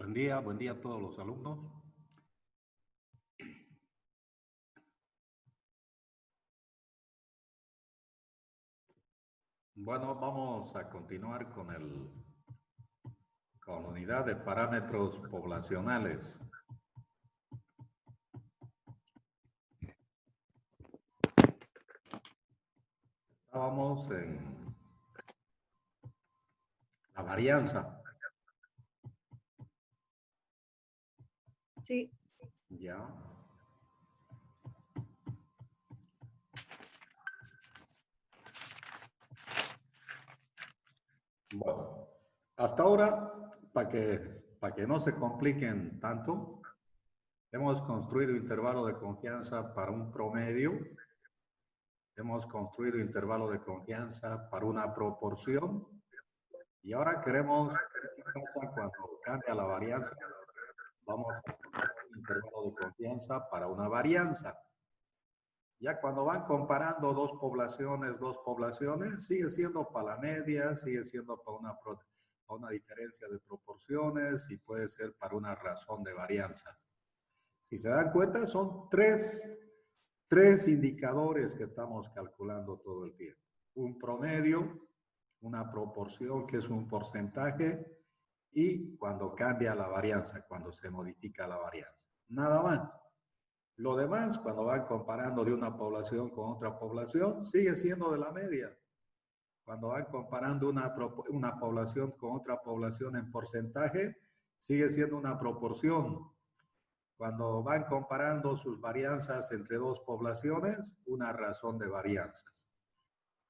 Buen día a todos los alumnos. Bueno, vamos a continuar con la unidad de parámetros poblacionales. Estábamos en la varianza. Sí. Ya. Bueno, hasta ahora, para que no se compliquen tanto, hemos construido intervalo de confianza para un promedio. Hemos construido intervalo de confianza para una proporción. Y ahora queremos ver qué pasa cuando cambia la varianza. Vamos a construir un intervalo de confianza para una varianza. Ya cuando van comparando dos poblaciones, sigue siendo para la media, sigue siendo para una diferencia de proporciones y puede ser para una razón de varianza. Si se dan cuenta, son tres indicadores que estamos calculando todo el tiempo. Un promedio, una proporción que es un porcentaje y cuando cambia la varianza, cuando se modifica la varianza. Nada más. Lo demás, cuando van comparando de una población con otra población, sigue siendo de la media. Cuando van comparando una población con otra población en porcentaje, sigue siendo una proporción. Cuando van comparando sus varianzas entre dos poblaciones, una razón de varianzas.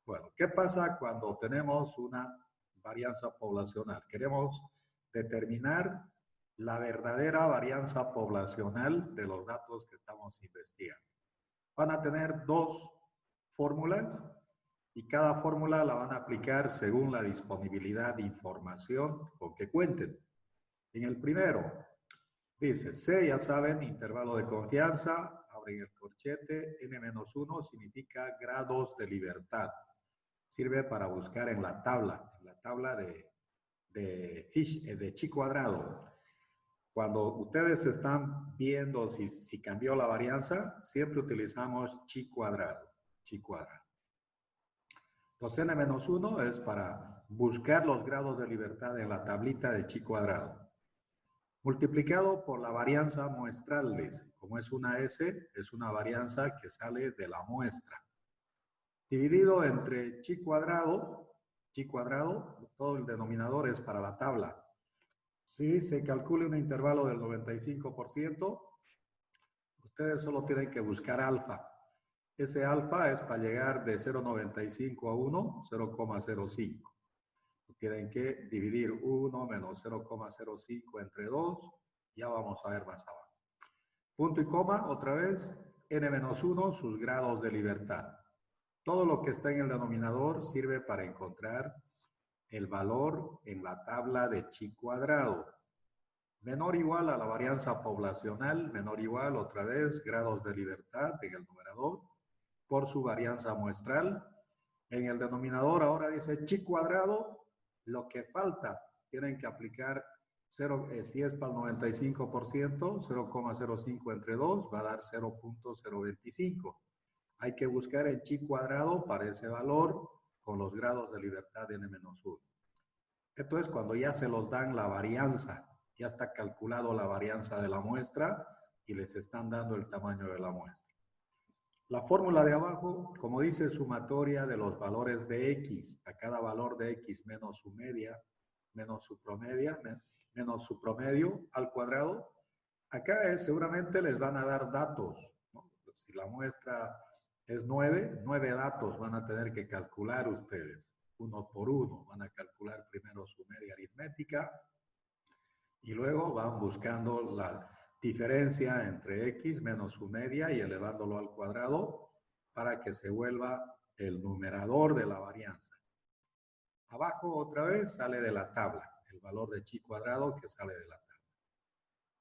Bueno, ¿qué pasa cuando tenemos una varianza poblacional? Queremos determinar la verdadera varianza poblacional de los datos que estamos investigando. Van a tener dos fórmulas y cada fórmula la van a aplicar según la disponibilidad de información con que cuenten. En el primero, dice, C, ya saben, intervalo de confianza, abren el corchete, n-1 significa grados de libertad. Sirve para buscar en la tabla de chi cuadrado. Cuando ustedes están viendo si cambió la varianza, siempre utilizamos chi cuadrado. Entonces, n-1 es para buscar los grados de libertad en la tablita de chi cuadrado. Multiplicado por la varianza muestral, como es una S, es una varianza que sale de la muestra. Dividido entre chi cuadrado, todo el denominador es para la tabla. Si se calcula un intervalo del 95%, ustedes solo tienen que buscar alfa. Ese alfa es para llegar de 0,95 a 1, 0,05. Tienen que dividir 1 menos 0,05 entre 2. Ya vamos a ver más abajo. Punto y coma, otra vez, n-1, sus grados de libertad. Todo lo que está en el denominador sirve para encontrar el valor en la tabla de chi cuadrado. Menor o igual a la varianza poblacional, menor o igual, otra vez, grados de libertad en el numerador, por su varianza muestral. En el denominador ahora dice chi cuadrado, lo que falta, tienen que aplicar 0, si es para el 95%, 0,05 entre 2 va a dar 0.025. Hay que buscar el chi cuadrado para ese valor con los grados de libertad de n-1. Esto es cuando ya se los dan la varianza, ya está calculado la varianza de la muestra y les están dando el tamaño de la muestra. La fórmula de abajo, como dice, sumatoria de los valores de x, a cada valor de x menos su media, menos su promedio al cuadrado. Acá seguramente les van a dar datos, ¿no? Si la muestra es 9 datos van a tener que calcular ustedes, uno por uno. Van a calcular primero su media aritmética y luego van buscando la diferencia entre x menos su media y elevándolo al cuadrado para que se vuelva el numerador de la varianza. Abajo otra vez sale de la tabla, el valor de chi cuadrado que sale de la tabla.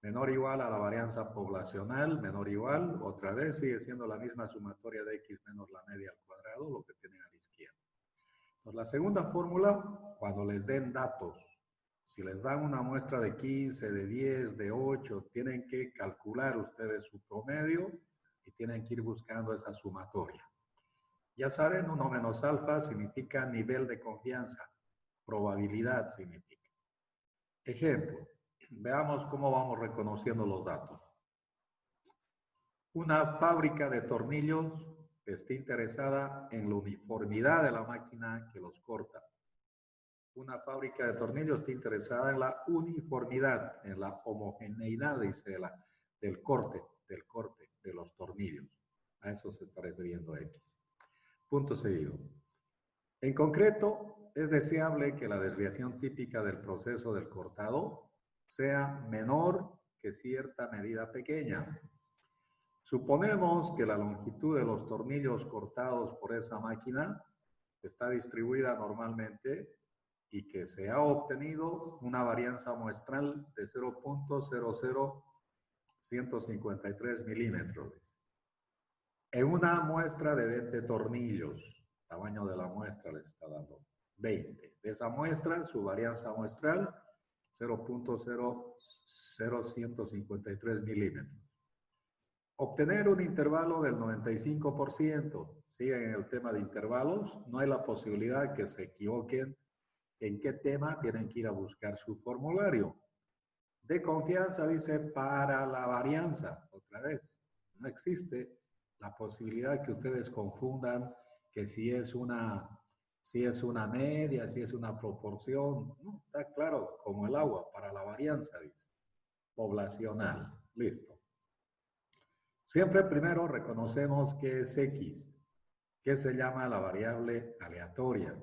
Menor o igual a la varianza poblacional, menor o igual, otra vez sigue siendo la misma sumatoria de x menos la media al cuadrado, lo que tienen a la izquierda. Entonces, la segunda fórmula, cuando les den datos, Si les dan una muestra de 15, de 10, de 8, tienen que calcular ustedes su promedio y tienen que ir buscando esa sumatoria. Ya saben, 1 menos alfa significa nivel de confianza, probabilidad significa. Ejemplo, veamos cómo vamos reconociendo los datos. Una fábrica de tornillos está interesada en la uniformidad de la máquina que los corta. Una fábrica de tornillos está interesada en la uniformidad, en la homogeneidad, dice, del corte de los tornillos. A eso se está refiriendo X. Punto seguido. En concreto, es deseable que la desviación típica del proceso del cortado sea menor que cierta medida pequeña. Suponemos que la longitud de los tornillos cortados por esa máquina está distribuida normalmente y que se ha obtenido una varianza muestral de 0.00153 milímetros. En una muestra de 20 tornillos, tamaño de la muestra les está dando 20. De esa muestra, su varianza muestral, 0.00153 milímetros. Obtener un intervalo del 95%. Siguen en el tema de intervalos. No hay la posibilidad que se equivoquen en qué tema tienen que ir a buscar su formulario. De confianza dice para la varianza. Otra vez, no existe la posibilidad que ustedes confundan que si es una media, si es una proporción. No, está claro, como el agua, para la varianza, dice. Poblacional. Listo. Siempre primero reconocemos que es X, que se llama la variable aleatoria.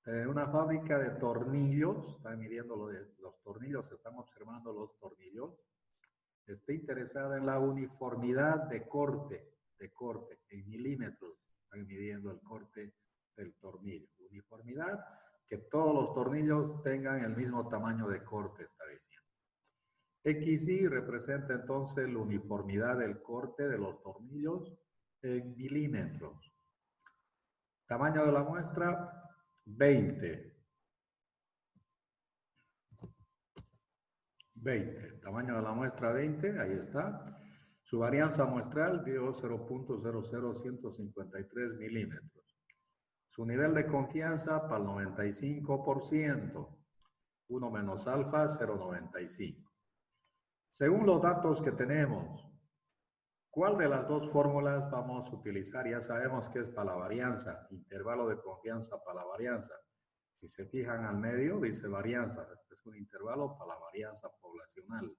En una fábrica de tornillos, están midiendo los tornillos, están observando los tornillos, está interesada en la uniformidad de corte, en milímetros, están midiendo el corte del tornillo. Uniformidad, que todos los tornillos tengan el mismo tamaño de corte, está diciendo. XY representa entonces la uniformidad del corte de los tornillos en milímetros. Tamaño de la muestra, 20. 20. Tamaño de la muestra, 20. Ahí está. Su varianza muestral dio 0.00153 milímetros. Su nivel de confianza para el 95%. 1 menos alfa, 0.95. Según los datos que tenemos, ¿cuál de las dos fórmulas vamos a utilizar? Ya sabemos que es para la varianza, intervalo de confianza para la varianza. Si se fijan al medio, dice varianza. Este es un intervalo para la varianza poblacional.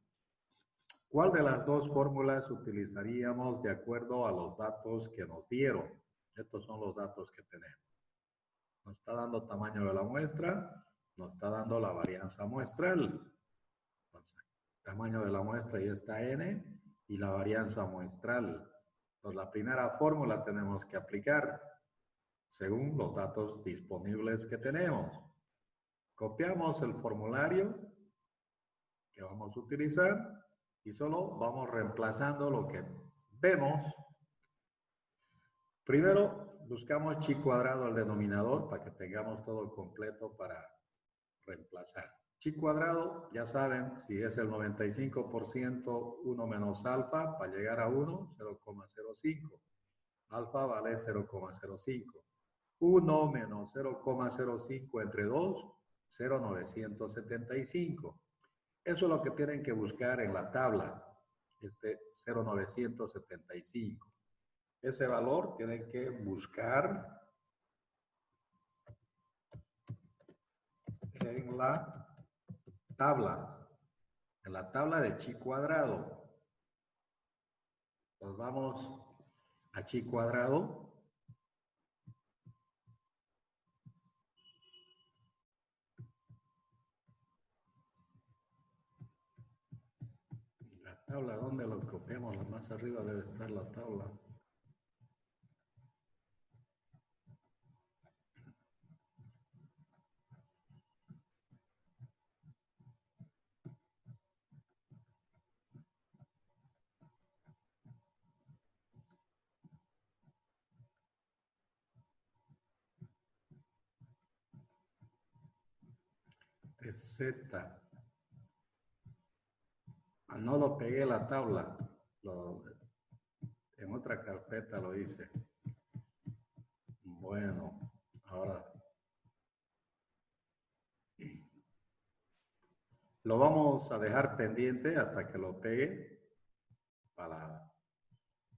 ¿Cuál de las dos fórmulas utilizaríamos de acuerdo a los datos que nos dieron? Estos son los datos que tenemos. Nos está dando tamaño de la muestra, nos está dando la varianza muestral. Entonces, tamaño de la muestra y está n, y la varianza muestral. Entonces, la primera fórmula tenemos que aplicar según los datos disponibles que tenemos. Copiamos el formulario que vamos a utilizar y solo vamos reemplazando lo que vemos. Primero, buscamos chi cuadrado al denominador para que tengamos todo completo para reemplazar. Chi cuadrado, ya saben, si es el 95%, 1 menos alfa, para llegar a 1, 0,05. Alfa vale 0,05. 1 menos 0,05 entre 2, 0,975. Eso es lo que tienen que buscar en la tabla, 0,975. Ese valor tienen que buscar en la tabla de chi cuadrado. Nos vamos a chi cuadrado. La tabla, ¿dónde lo copiamos? La más arriba debe estar la tabla. es Z. No lo pegué la tabla. En otra carpeta lo hice. Bueno, ahora lo vamos a dejar pendiente hasta que lo pegue.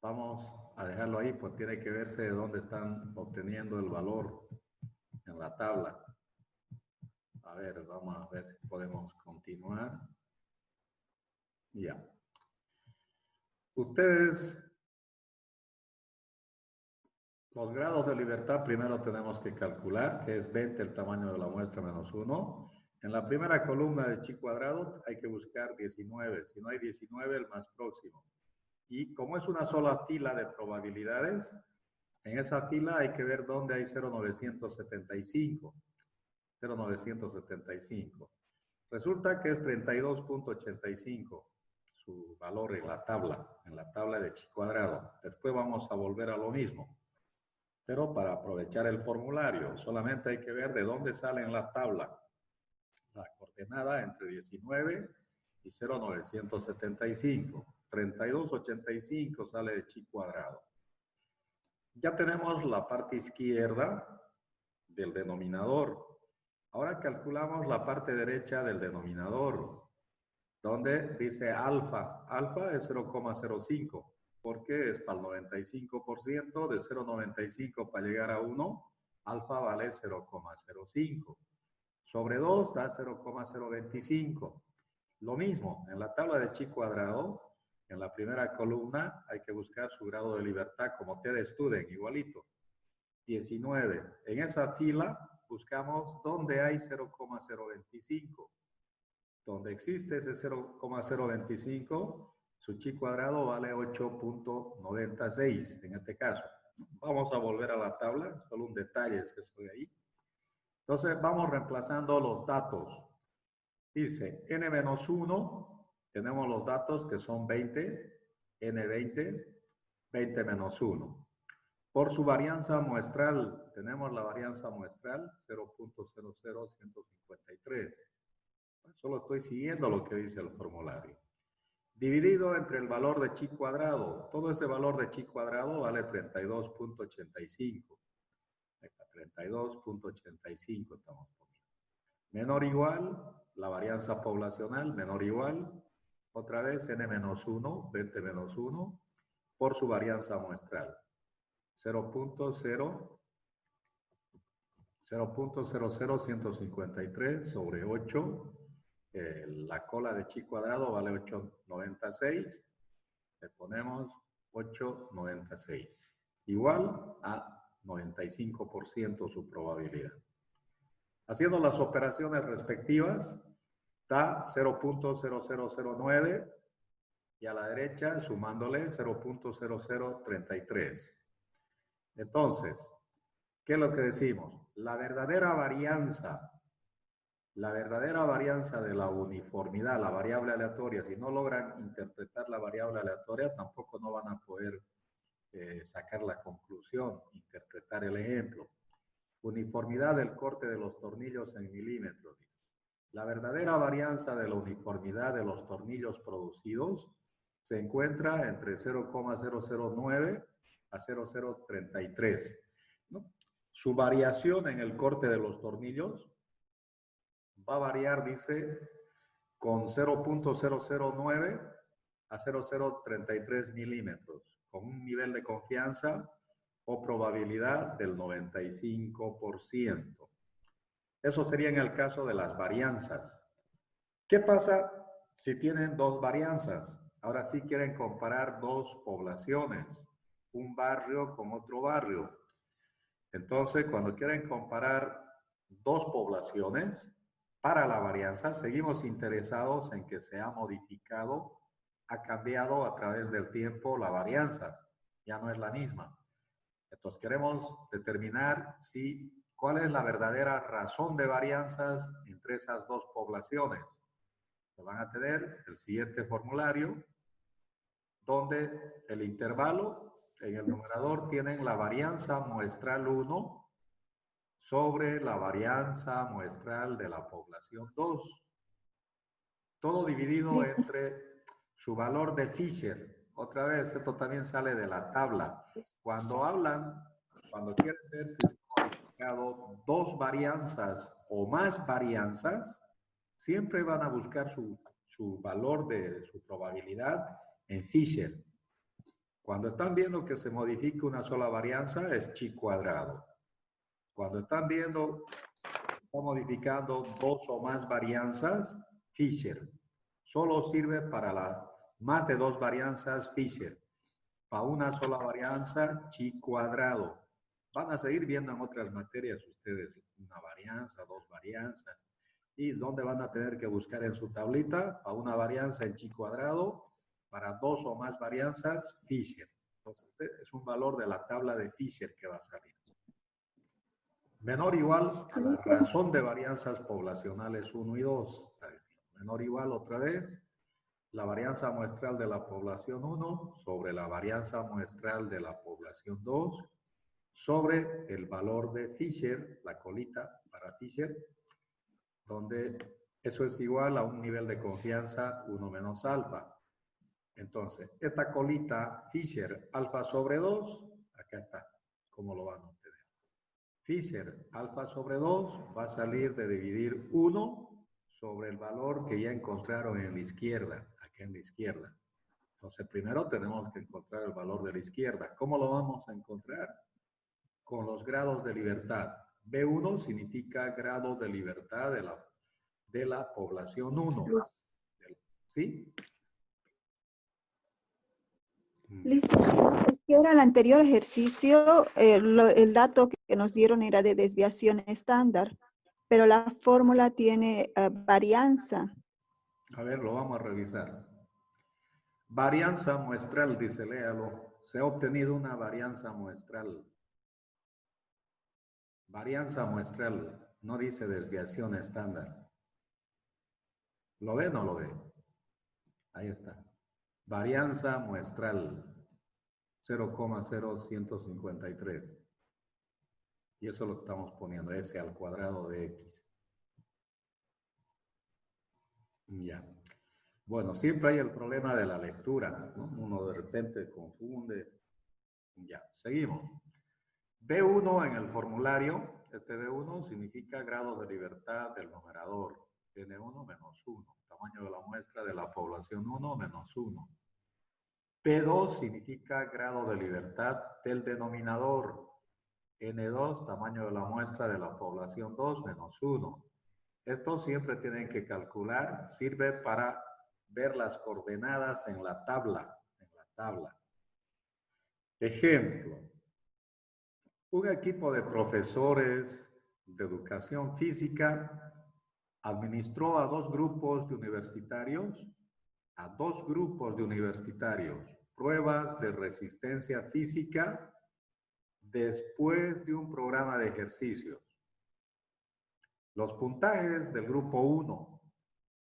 Vamos a dejarlo ahí, pues tiene que verse de dónde están obteniendo el valor en la tabla. A ver, vamos a ver si podemos continuar. Ya. Ustedes, los grados de libertad primero tenemos que calcular, que es 20 el tamaño de la muestra menos 1. En la primera columna de chi cuadrado hay que buscar 19. Si no hay 19, el más próximo. Y como es una sola fila de probabilidades, en esa fila hay que ver dónde hay 0,975. 0,975. Resulta que es 32.85 su valor en la tabla de chi cuadrado. Después vamos a volver a lo mismo. Pero para aprovechar el formulario, solamente hay que ver de dónde sale en la tabla la coordenada entre 19 y 0,975. 32.85 sale de chi cuadrado. Ya tenemos la parte izquierda del denominador. Ahora calculamos la parte derecha del denominador, donde dice alfa. Alfa es 0,05, porque es para el 95%, de 0,95 para llegar a 1, alfa vale 0,05. Sobre 2 da 0,025. Lo mismo, en la tabla de chi cuadrado, en la primera columna hay que buscar su grado de libertad como T de Student, igualito. 19. En esa fila buscamos dónde hay 0,025. Donde existe ese 0,025, su chi cuadrado vale 8.96 en este caso. Vamos a volver a la tabla, solo un detalle es que estoy ahí. Entonces vamos reemplazando los datos. Dice n-1, tenemos los datos que son 20, n20, 20 menos 1. Por su varianza muestral, tenemos la varianza muestral 0.00153. Solo estoy siguiendo lo que dice el formulario. Dividido entre el valor de chi cuadrado. Todo ese valor de chi cuadrado vale 32.85. 32.85 estamos poniendo. Menor o igual, la varianza poblacional, menor o igual, otra vez n-1, 20 menos 1, por su varianza muestral. 0.00153 sobre 8. La cola de chi cuadrado vale 8.96. Le ponemos 8.96. Igual a 95% su probabilidad. Haciendo las operaciones respectivas, da 0.0009 y a la derecha sumándole 0.0033. Entonces, ¿qué es lo que decimos? La verdadera varianza de la uniformidad, la variable aleatoria, si no logran interpretar la variable aleatoria, tampoco no van a poder sacar la conclusión, interpretar el ejemplo. Uniformidad del corte de los tornillos en milímetros. La verdadera varianza de la uniformidad de los tornillos producidos se encuentra entre 0,009 a 0,033. ¿No? Su variación en el corte de los tornillos va a variar, dice, con 0.009 a 0,033 milímetros, con un nivel de confianza o probabilidad del 95%. Eso sería en el caso de las varianzas. ¿Qué pasa si tienen dos varianzas? Ahora sí quieren comparar dos poblaciones, un barrio con otro barrio. Entonces, cuando quieren comparar dos poblaciones, para la varianza seguimos interesados en que se ha modificado, ha cambiado a través del tiempo la varianza, ya no es la misma. Entonces queremos determinar cuál es la verdadera razón de varianzas entre esas dos poblaciones. Van a tener el siguiente formulario, donde el intervalo en el numerador tienen la varianza muestral 1 sobre la varianza muestral de la población 2. Todo dividido Listo. entre su valor de Fisher. Otra vez, esto también sale de la tabla. Cuando quieren ver si se han modificado dos varianzas o más varianzas, siempre van a buscar su valor de su probabilidad en Fisher. Cuando están viendo que se modifica una sola varianza, es chi cuadrado. Cuando están viendo que está modificando dos o más varianzas, Fisher. Solo sirve para más de dos varianzas, Fisher. Para una sola varianza, chi cuadrado. Van a seguir viendo en otras materias ustedes una varianza, dos varianzas. ¿Y dónde van a tener que buscar en su tablita? A una varianza en chi cuadrado, para dos o más varianzas, Fisher. Entonces, es un valor de la tabla de Fisher que va a salir. Menor o igual a la razón de varianzas poblacionales 1 y 2. Está diciendo. Menor o igual otra vez la varianza muestral de la población 1 sobre la varianza muestral de la población 2 sobre el valor de Fisher, la colita para Fisher, donde eso es igual a un nivel de confianza 1 menos alfa. Entonces, esta colita Fisher alfa sobre 2, acá está, ¿cómo lo van a obtener? Fisher alfa sobre 2 va a salir de dividir 1 sobre el valor que ya encontraron en la izquierda, acá en la izquierda. Entonces, primero tenemos que encontrar el valor de la izquierda. ¿Cómo lo vamos a encontrar? Con los grados de libertad. B1 significa grado de libertad de la población 1. ¿Sí? Listo. Es que era el anterior ejercicio, el dato que nos dieron era de desviación estándar, pero la fórmula tiene varianza. A ver, lo vamos a revisar. Varianza muestral, dice, léalo. Se ha obtenido una varianza muestral. Varianza muestral, no dice desviación estándar. ¿Lo ve o no lo ve? Ahí está. Varianza muestral, 0,0153. Y eso lo estamos poniendo, S al cuadrado de X. Ya. Bueno, siempre hay el problema de la lectura, ¿no? Uno de repente confunde. Ya, seguimos. B1 en el formulario, este B1 significa grado de libertad del numerador. N1 menos 1, tamaño de la muestra de la población 1 menos 1. P2 significa grado de libertad del denominador. N2, tamaño de la muestra de la población 2 menos 1. Esto siempre tienen que calcular, sirve para ver las coordenadas en la tabla. Ejemplo, un equipo de profesores de educación física administró a dos grupos de universitarios, pruebas de resistencia física después de un programa de ejercicios. Los puntajes del grupo 1,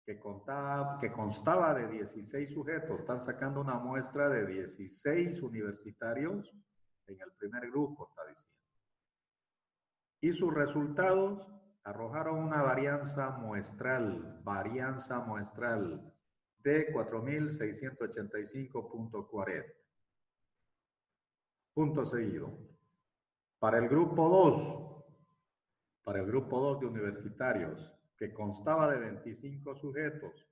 que constaba de 16 sujetos, están sacando una muestra de 16 universitarios en el primer grupo, está diciendo. Y sus resultados arrojaron una varianza muestral de 4.685.40. Punto seguido. Para el grupo 2 de universitarios, que constaba de 25 sujetos,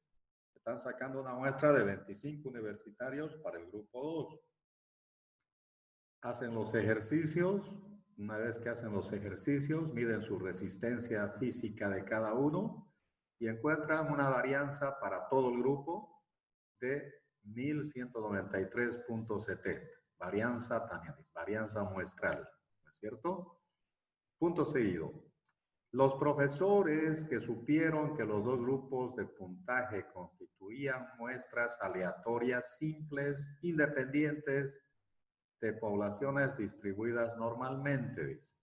están sacando una muestra de 25 universitarios para el grupo 2. Hacen los ejercicios. Una vez que hacen los ejercicios, miden su resistencia física de cada uno y encuentran una varianza para todo el grupo de 1193.70. Varianza también, varianza muestral, ¿no es cierto? Punto seguido. Los profesores que supieron que los dos grupos de puntaje constituían muestras aleatorias simples, independientes, de poblaciones distribuidas normalmente, dice.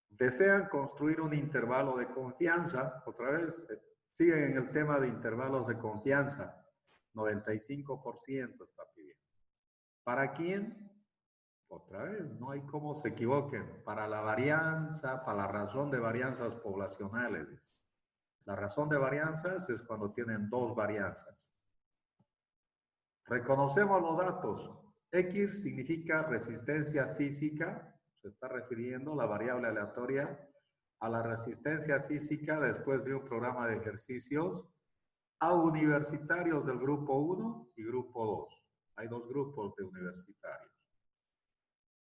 Desean construir un intervalo de confianza, otra vez, siguen en el tema de intervalos de confianza, 95% está pidiendo. ¿Para quién? Otra vez, no hay cómo se equivoquen. Para la varianza, para la razón de varianzas poblacionales. La razón de varianzas es cuando tienen dos varianzas. Reconocemos los datos. X significa resistencia física. Se está refiriendo la variable aleatoria a la resistencia física después de un programa de ejercicios a universitarios del grupo 1 y grupo 2. Hay dos grupos de universitarios.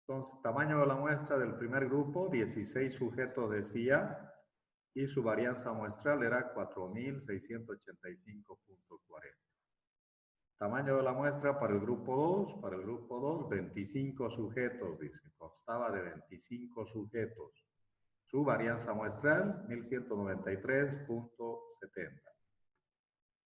Entonces, tamaño de la muestra del primer grupo, 16 sujetos decía, y su varianza muestral era 4.685.40. Tamaño de la muestra para el grupo 2, 25 sujetos, dice, constaba de 25 sujetos. Su varianza muestral, 1193.70.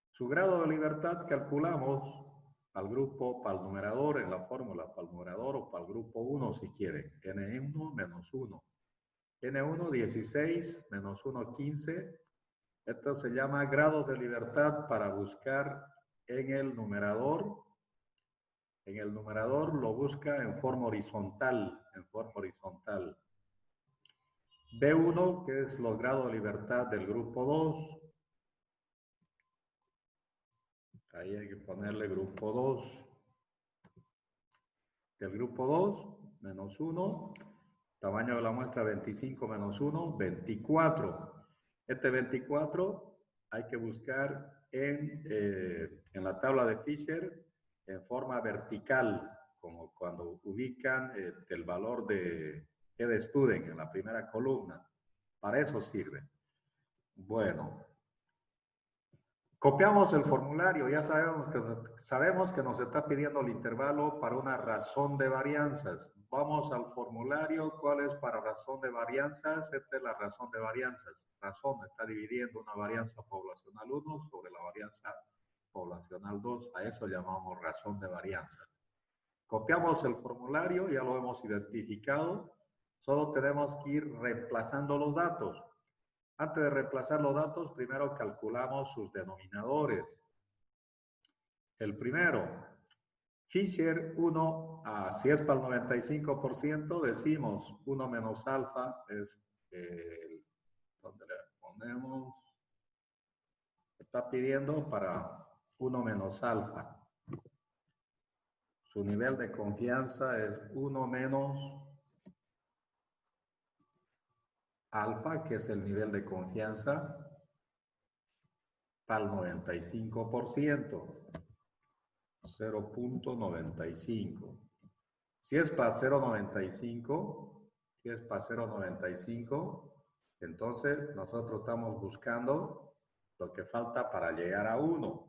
Su grado de libertad calculamos al grupo, para el numerador, en la fórmula, para el numerador o para el grupo 1 si quieren. N1 menos 1. N1, 16, menos 1, 15. Esto se llama grado de libertad para buscar en el numerador. En el numerador lo busca en forma horizontal, B1, que es los grados de libertad del grupo 2. Ahí hay que ponerle grupo 2. Del grupo 2, menos 1. Tamaño de la muestra 25 menos 1, 24. Este 24 hay que buscar en la tabla de Fisher en forma vertical, como cuando ubican el valor de Student en la primera columna. Para eso sirve. Bueno. Copiamos el formulario, ya sabemos que nos está pidiendo el intervalo para una razón de varianzas. Vamos al formulario, ¿cuál es para razón de varianzas? Esta es la razón de varianzas. Razón está dividiendo una varianza poblacional 1 sobre la varianza poblacional 2. A eso llamamos razón de varianzas. Copiamos el formulario, ya lo hemos identificado. Solo tenemos que ir reemplazando los datos. Antes de reemplazar los datos, primero calculamos sus denominadores. El primero, Fisher 1, si es para el 95%, decimos 1 menos alfa es, ¿dónde le ponemos? Está pidiendo para 1 menos alfa. Su nivel de confianza es 1 menos alfa, que es el nivel de confianza para el 95%, 0.95. Si es para 0.95, entonces nosotros estamos buscando lo que falta para llegar a 1.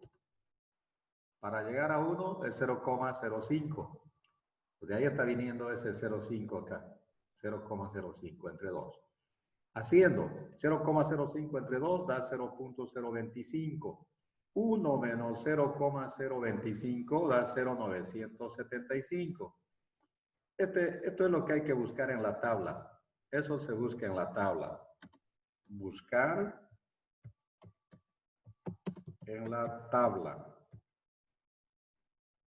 Para llegar a 1 es 0,05. De ahí está viniendo ese 0,5 acá, 0,05 entre 2. Haciendo 0,05 entre 2 da 0.025. 1 menos 0,025 da 0,975. Esto es lo que hay que buscar en la tabla. Eso se busca en la tabla. Buscar en la tabla.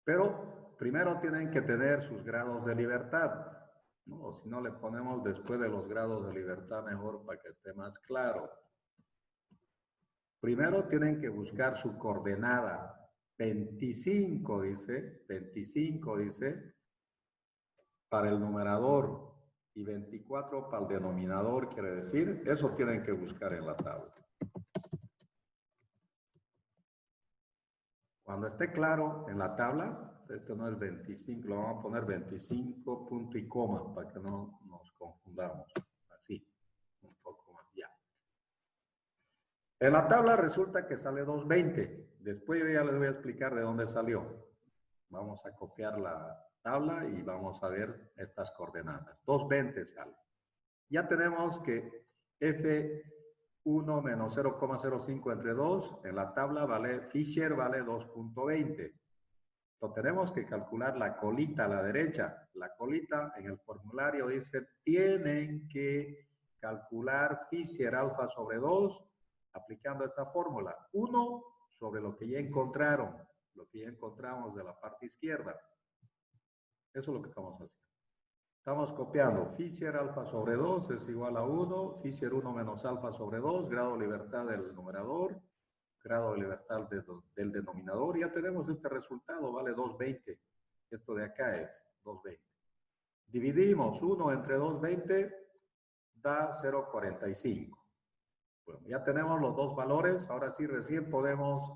Pero primero tienen que tener sus grados de libertad. ¿No? Si no, le ponemos después de los grados de libertad mejor para que esté más claro. Primero tienen que buscar su coordenada. 25 dice, para el numerador y 24 para el denominador, quiere decir, eso tienen que buscar en la tabla. Cuando esté claro en la tabla, esto no es 25, lo vamos a poner 25 punto y coma para que no nos confundamos. Así, un poco más ya. En la tabla resulta que sale 220. Después yo ya les voy a explicar de dónde salió. Vamos a copiar la tabla y vamos a ver estas coordenadas. 220 sale. Ya tenemos que F1 menos 0,05 entre 2 en la tabla vale, Fisher vale 2.20. Entonces tenemos que calcular la colita a la derecha. La colita en el formulario dice, tienen que calcular Fisher alfa sobre 2 aplicando esta fórmula. 1 sobre lo que ya encontraron, lo que ya encontramos de la parte izquierda. Eso es lo que estamos haciendo. Estamos copiando. Fisher alfa sobre 2 es igual a 1. Fisher 1 menos alfa sobre 2. Grado de libertad del numerador. Grado de libertad del denominador. Ya tenemos este resultado. Vale 220. Esto de acá es 220. Dividimos 1 entre 220. Da 0,45. Bueno, ya tenemos los dos valores. Ahora sí, recién podemos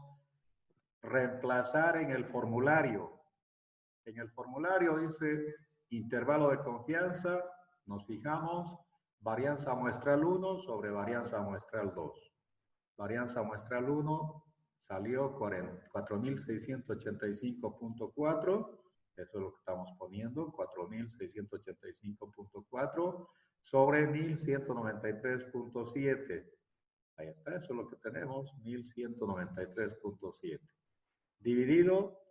reemplazar en el formulario. En el formulario dice intervalo de confianza, nos fijamos, varianza muestral 1 sobre varianza muestral 2. Varianza muestral 1 salió 4.685.4, eso es lo que estamos poniendo, 4.685.4 sobre 1.193.7. Ahí está, eso es lo que tenemos, 1.193.7. Dividido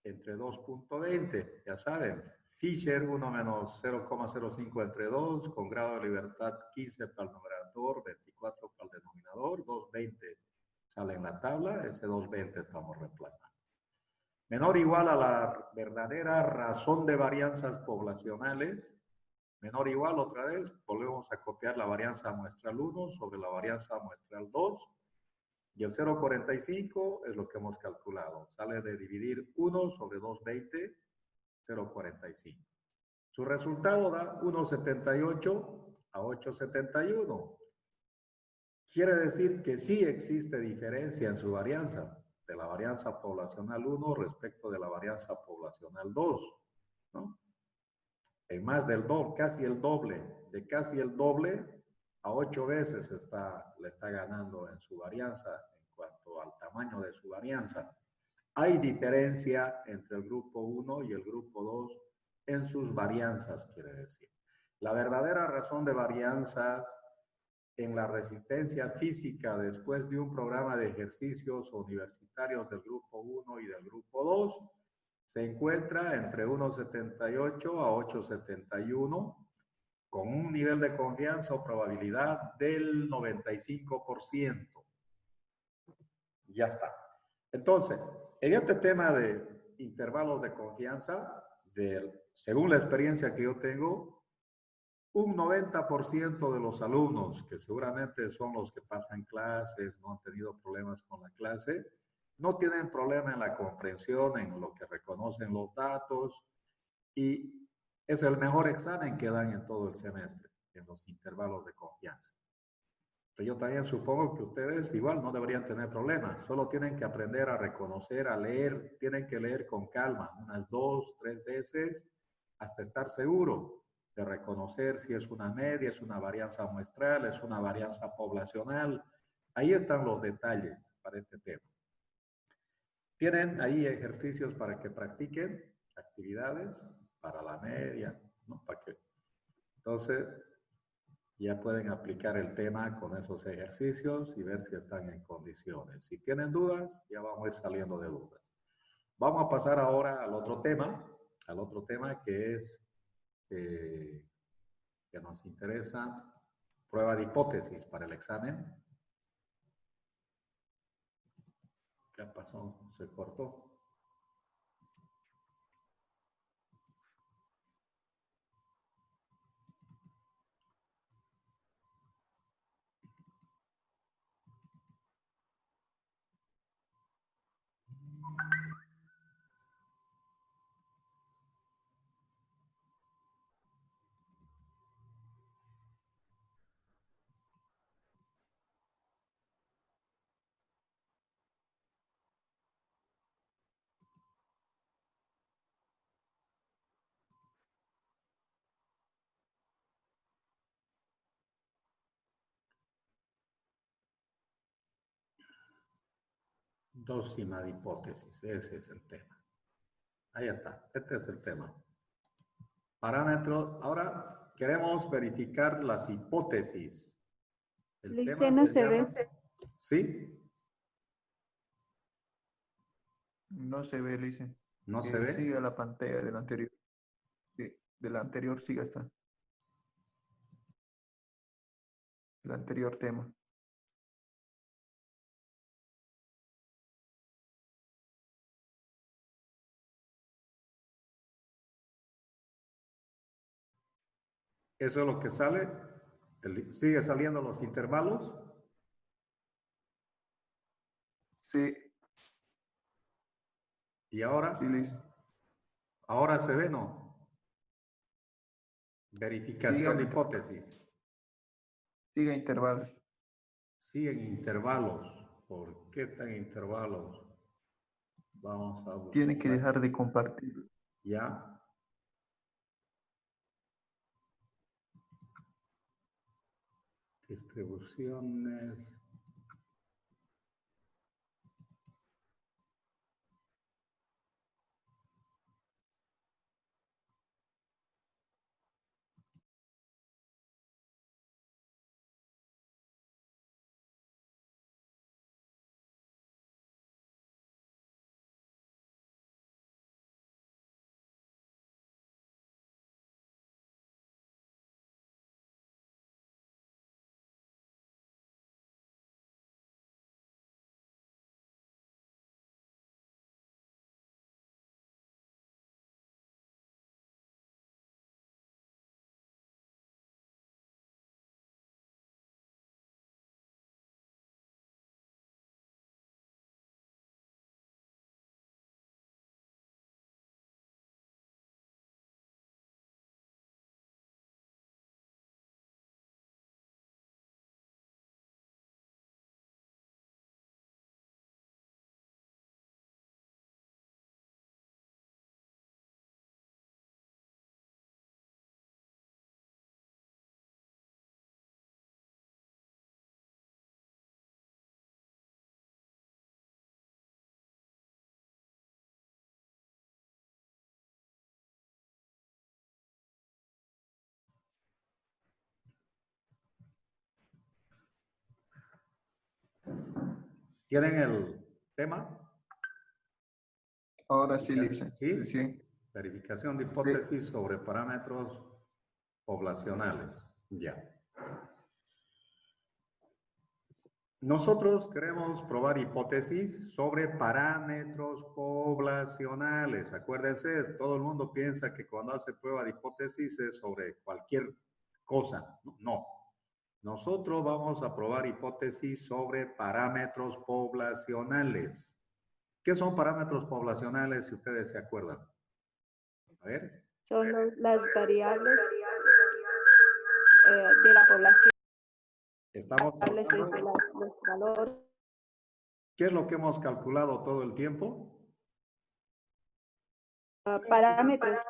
entre 2.20, ya saben, Fisher 1 menos 0,05 entre 2, con grado de libertad 15 para el numerador, 24 para el denominador, 220 sale en la tabla, ese 220 estamos reemplazando. Menor o igual a la verdadera razón de varianzas poblacionales, menor o igual otra vez, volvemos a copiar la varianza muestral 1 sobre la varianza muestral 2, y el 0,45 es lo que hemos calculado. Sale de dividir 1 sobre 220, 0,45. Su resultado da 1,78 a 8,71. Quiere decir que sí existe diferencia en su varianza, de la varianza poblacional 1 respecto de la varianza poblacional 2, ¿no? En más del doble, casi el doble, de casi el doble a 8 veces le está ganando en su varianza en cuanto al tamaño de su varianza. Hay diferencia entre el grupo 1 y el grupo 2 en sus varianzas, quiere decir. La verdadera razón de varianzas en la resistencia física después de un programa de ejercicios universitarios del grupo 1 y del grupo 2 se encuentra entre 1,78 a 8,71 con un nivel de confianza o probabilidad del 95%. Ya está. Entonces, en este tema de intervalos de confianza, según la experiencia que yo tengo, un 90% de los alumnos, que seguramente son los que pasan clases, no han tenido problemas con la clase, no tienen problema en la comprensión, en lo que reconocen los datos, y es el mejor examen que dan en todo el semestre, en los intervalos de confianza. Entonces yo también supongo que ustedes igual no deberían tener problemas, solo tienen que aprender a reconocer, a leer, tienen que leer con calma, unas 2, 3 veces, hasta estar seguro de reconocer si es una media, es una varianza muestral, es una varianza poblacional. Ahí están los detalles para este tema. Tienen ahí ejercicios para que practiquen, actividades para la media, ¿no? Para que, entonces, ya pueden aplicar el tema con esos ejercicios y ver si están en condiciones. Si tienen dudas, ya vamos a ir saliendo de dudas. Vamos a pasar ahora al otro tema que es, que nos interesa, prueba de hipótesis para el examen. ¿Qué pasó? Se cortó. Dócima de hipótesis, ese es el tema. Ahí está, este es el tema. Parámetros, ahora queremos verificar las hipótesis. El Lice, tema no se se llama... ve. ¿Sí? No se ve, Lice. ¿No se ve? Sigue la pantalla del anterior. Sí, del anterior sigue hasta. El anterior tema. Eso es lo que sale. ¿Sigue saliendo los intervalos? Sí, ¿Y ahora? sí, listo. ¿Ahora se ve, no? Verificación de hipótesis. Sigue intervalos. Siguen intervalos. ¿Por qué están intervalos? Vamos a buscar. Tiene que dejar de compartir. Ya. Distribuciones. ¿Tienen el tema? Ahora sí, listo. ¿Sí? Sí. Verificación de hipótesis sobre parámetros poblacionales. Ya. Nosotros queremos probar hipótesis sobre parámetros poblacionales. Acuérdense, todo el mundo piensa que cuando hace prueba de hipótesis es sobre cualquier cosa. No. Nosotros vamos a probar hipótesis sobre parámetros poblacionales. ¿Qué son parámetros poblacionales, si ustedes se acuerdan? A ver. Son las variables de la población. Estamos hablando De los valores. ¿Qué es lo que hemos calculado todo el tiempo? Parámetros.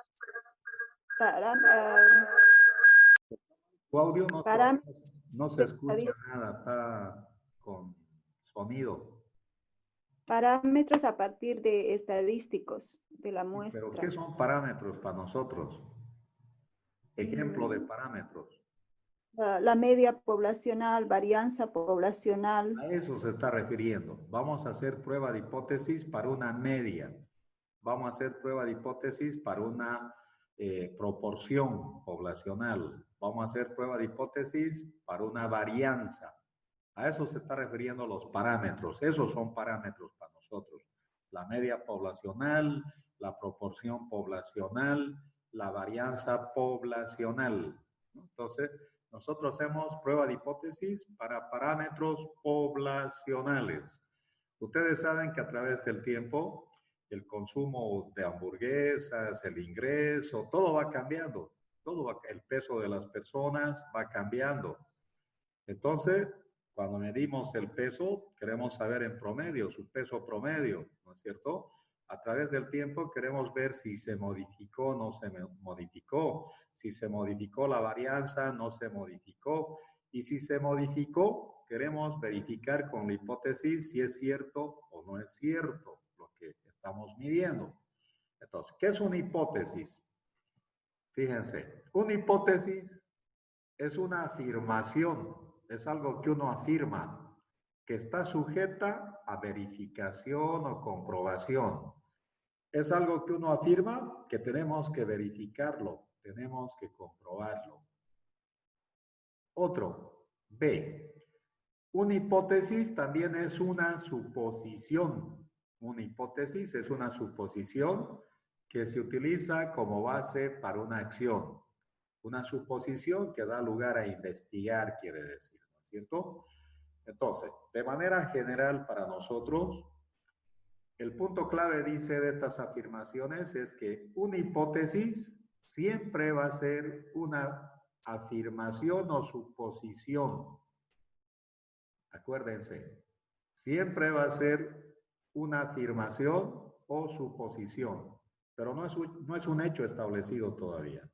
Tu audio no se escucha estadísticos. nada, está con sonido. Parámetros a partir de estadísticos de la muestra. ¿Pero qué son parámetros para nosotros? Ejemplo de parámetros. La media poblacional, varianza poblacional. A eso se está refiriendo. Vamos a hacer prueba de hipótesis para una media. Vamos a hacer prueba de hipótesis para una proporción poblacional. Vamos a hacer prueba de hipótesis para una varianza. A eso se está refiriendo los parámetros. Esos son parámetros para nosotros. La media poblacional, la proporción poblacional, la varianza poblacional. Entonces, nosotros hacemos prueba de hipótesis para parámetros poblacionales. Ustedes saben que a través del tiempo, el consumo de hamburguesas, el ingreso, todo va cambiando. El peso de las personas va cambiando. Entonces, cuando medimos el peso, queremos saber en promedio, su peso promedio, ¿no es cierto? A través del tiempo queremos ver si se modificó o no se modificó, si se modificó la varianza, no se modificó, y si se modificó, queremos verificar con la hipótesis si es cierto o no es cierto lo que estamos midiendo. Entonces, ¿qué es una hipótesis? Fíjense, una hipótesis es una afirmación, es algo que uno afirma, que está sujeta a verificación o comprobación. Es algo que uno afirma que tenemos que verificarlo, tenemos que comprobarlo. Otro, B. Una hipótesis también es una suposición. Una hipótesis es una suposición que se utiliza como base para una acción. Una suposición que da lugar a investigar, quiere decir, ¿no es cierto? Entonces, de manera general para nosotros, el punto clave, dice, de estas afirmaciones es que una hipótesis siempre va a ser una afirmación o suposición. Acuérdense, siempre va a ser una afirmación o suposición, pero no es un hecho establecido todavía.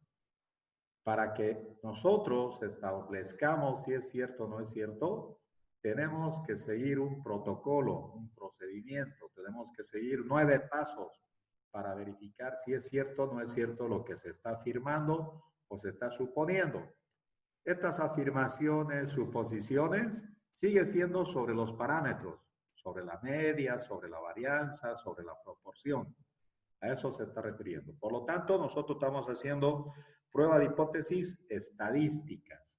Para que nosotros establezcamos si es cierto o no es cierto, tenemos que seguir un protocolo, un procedimiento, tenemos que seguir 9 pasos para verificar si es cierto o no es cierto lo que se está afirmando o se está suponiendo. Estas afirmaciones, suposiciones, sigue siendo sobre los parámetros, sobre la media, sobre la varianza, sobre la proporción. A eso se está refiriendo. Por lo tanto, nosotros estamos haciendo prueba de hipótesis estadísticas.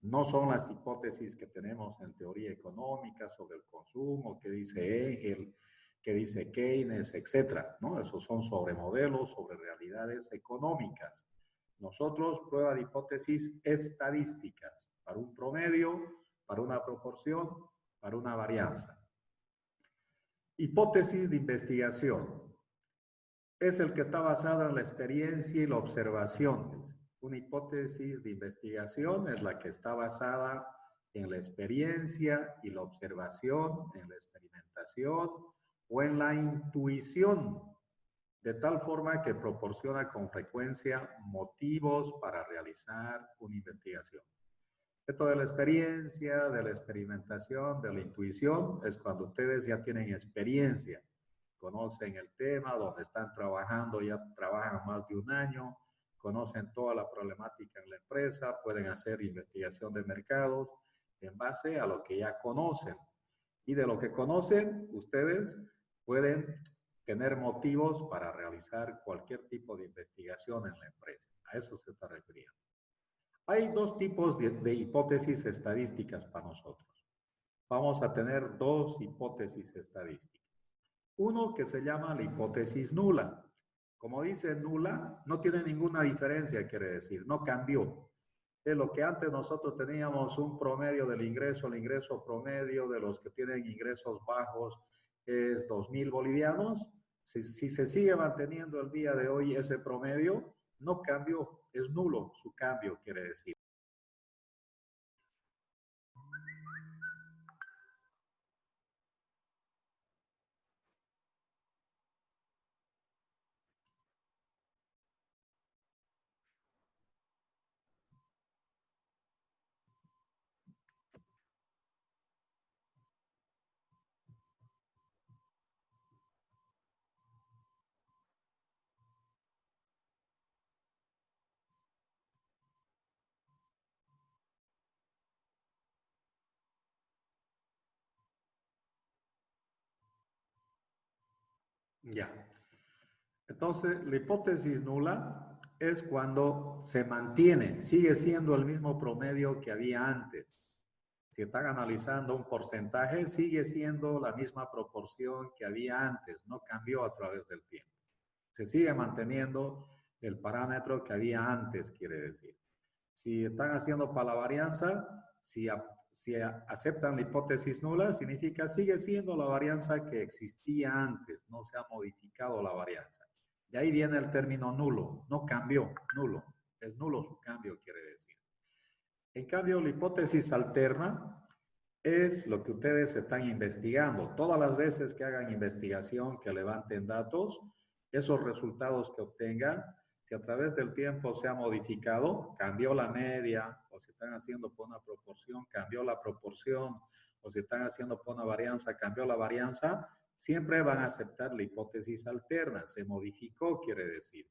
No son las hipótesis que tenemos en teoría económica sobre el consumo, que dice Engel, que dice Keynes, etcétera, ¿no? Esos son sobre modelos, sobre realidades económicas. Nosotros, prueba de hipótesis estadísticas, para un promedio, para una proporción, para una varianza. Hipótesis de investigación. Es el que está basado en la experiencia y la observación. Una hipótesis de investigación es la que está basada en la experiencia y la observación, en la experimentación o en la intuición, de tal forma que proporciona con frecuencia motivos para realizar una investigación. Esto de la experiencia, de la experimentación, de la intuición, es cuando ustedes ya tienen experiencia, conocen el tema, donde están trabajando, ya trabajan más de un año, conocen toda la problemática en la empresa, pueden hacer investigación de mercados en base a lo que ya conocen. Y de lo que conocen, ustedes pueden tener motivos para realizar cualquier tipo de investigación en la empresa. A eso se está refiriendo. Hay 2 tipos de hipótesis estadísticas para nosotros. Vamos a tener 2 hipótesis estadísticas. Uno que se llama la hipótesis nula. Como dice nula, no tiene ninguna diferencia, quiere decir, no cambió. Es lo que antes nosotros teníamos un promedio del ingreso, el ingreso promedio de los que tienen ingresos bajos es 2.000 bolivianos. Si se sigue manteniendo el día de hoy ese promedio, no cambió, es nulo su cambio, quiere decir. Ya. Entonces, la hipótesis nula es cuando se mantiene, sigue siendo el mismo promedio que había antes. Si están analizando un porcentaje, sigue siendo la misma proporción que había antes, no cambió a través del tiempo. Se sigue manteniendo el parámetro que había antes, quiere decir. Si están haciendo para la varianza, si aceptan la hipótesis nula, significa sigue siendo la varianza que existía antes, no se ha modificado la varianza. De ahí viene el término nulo, no cambió, nulo. Es nulo su cambio, quiere decir. En cambio, la hipótesis alterna es lo que ustedes están investigando. Todas las veces que hagan investigación, que levanten datos, esos resultados que obtengan, si a través del tiempo se ha modificado, cambió la media, o si están haciendo por una proporción, cambió la proporción, o si están haciendo por una varianza, cambió la varianza, siempre van a aceptar la hipótesis alterna. Se modificó, quiere decir.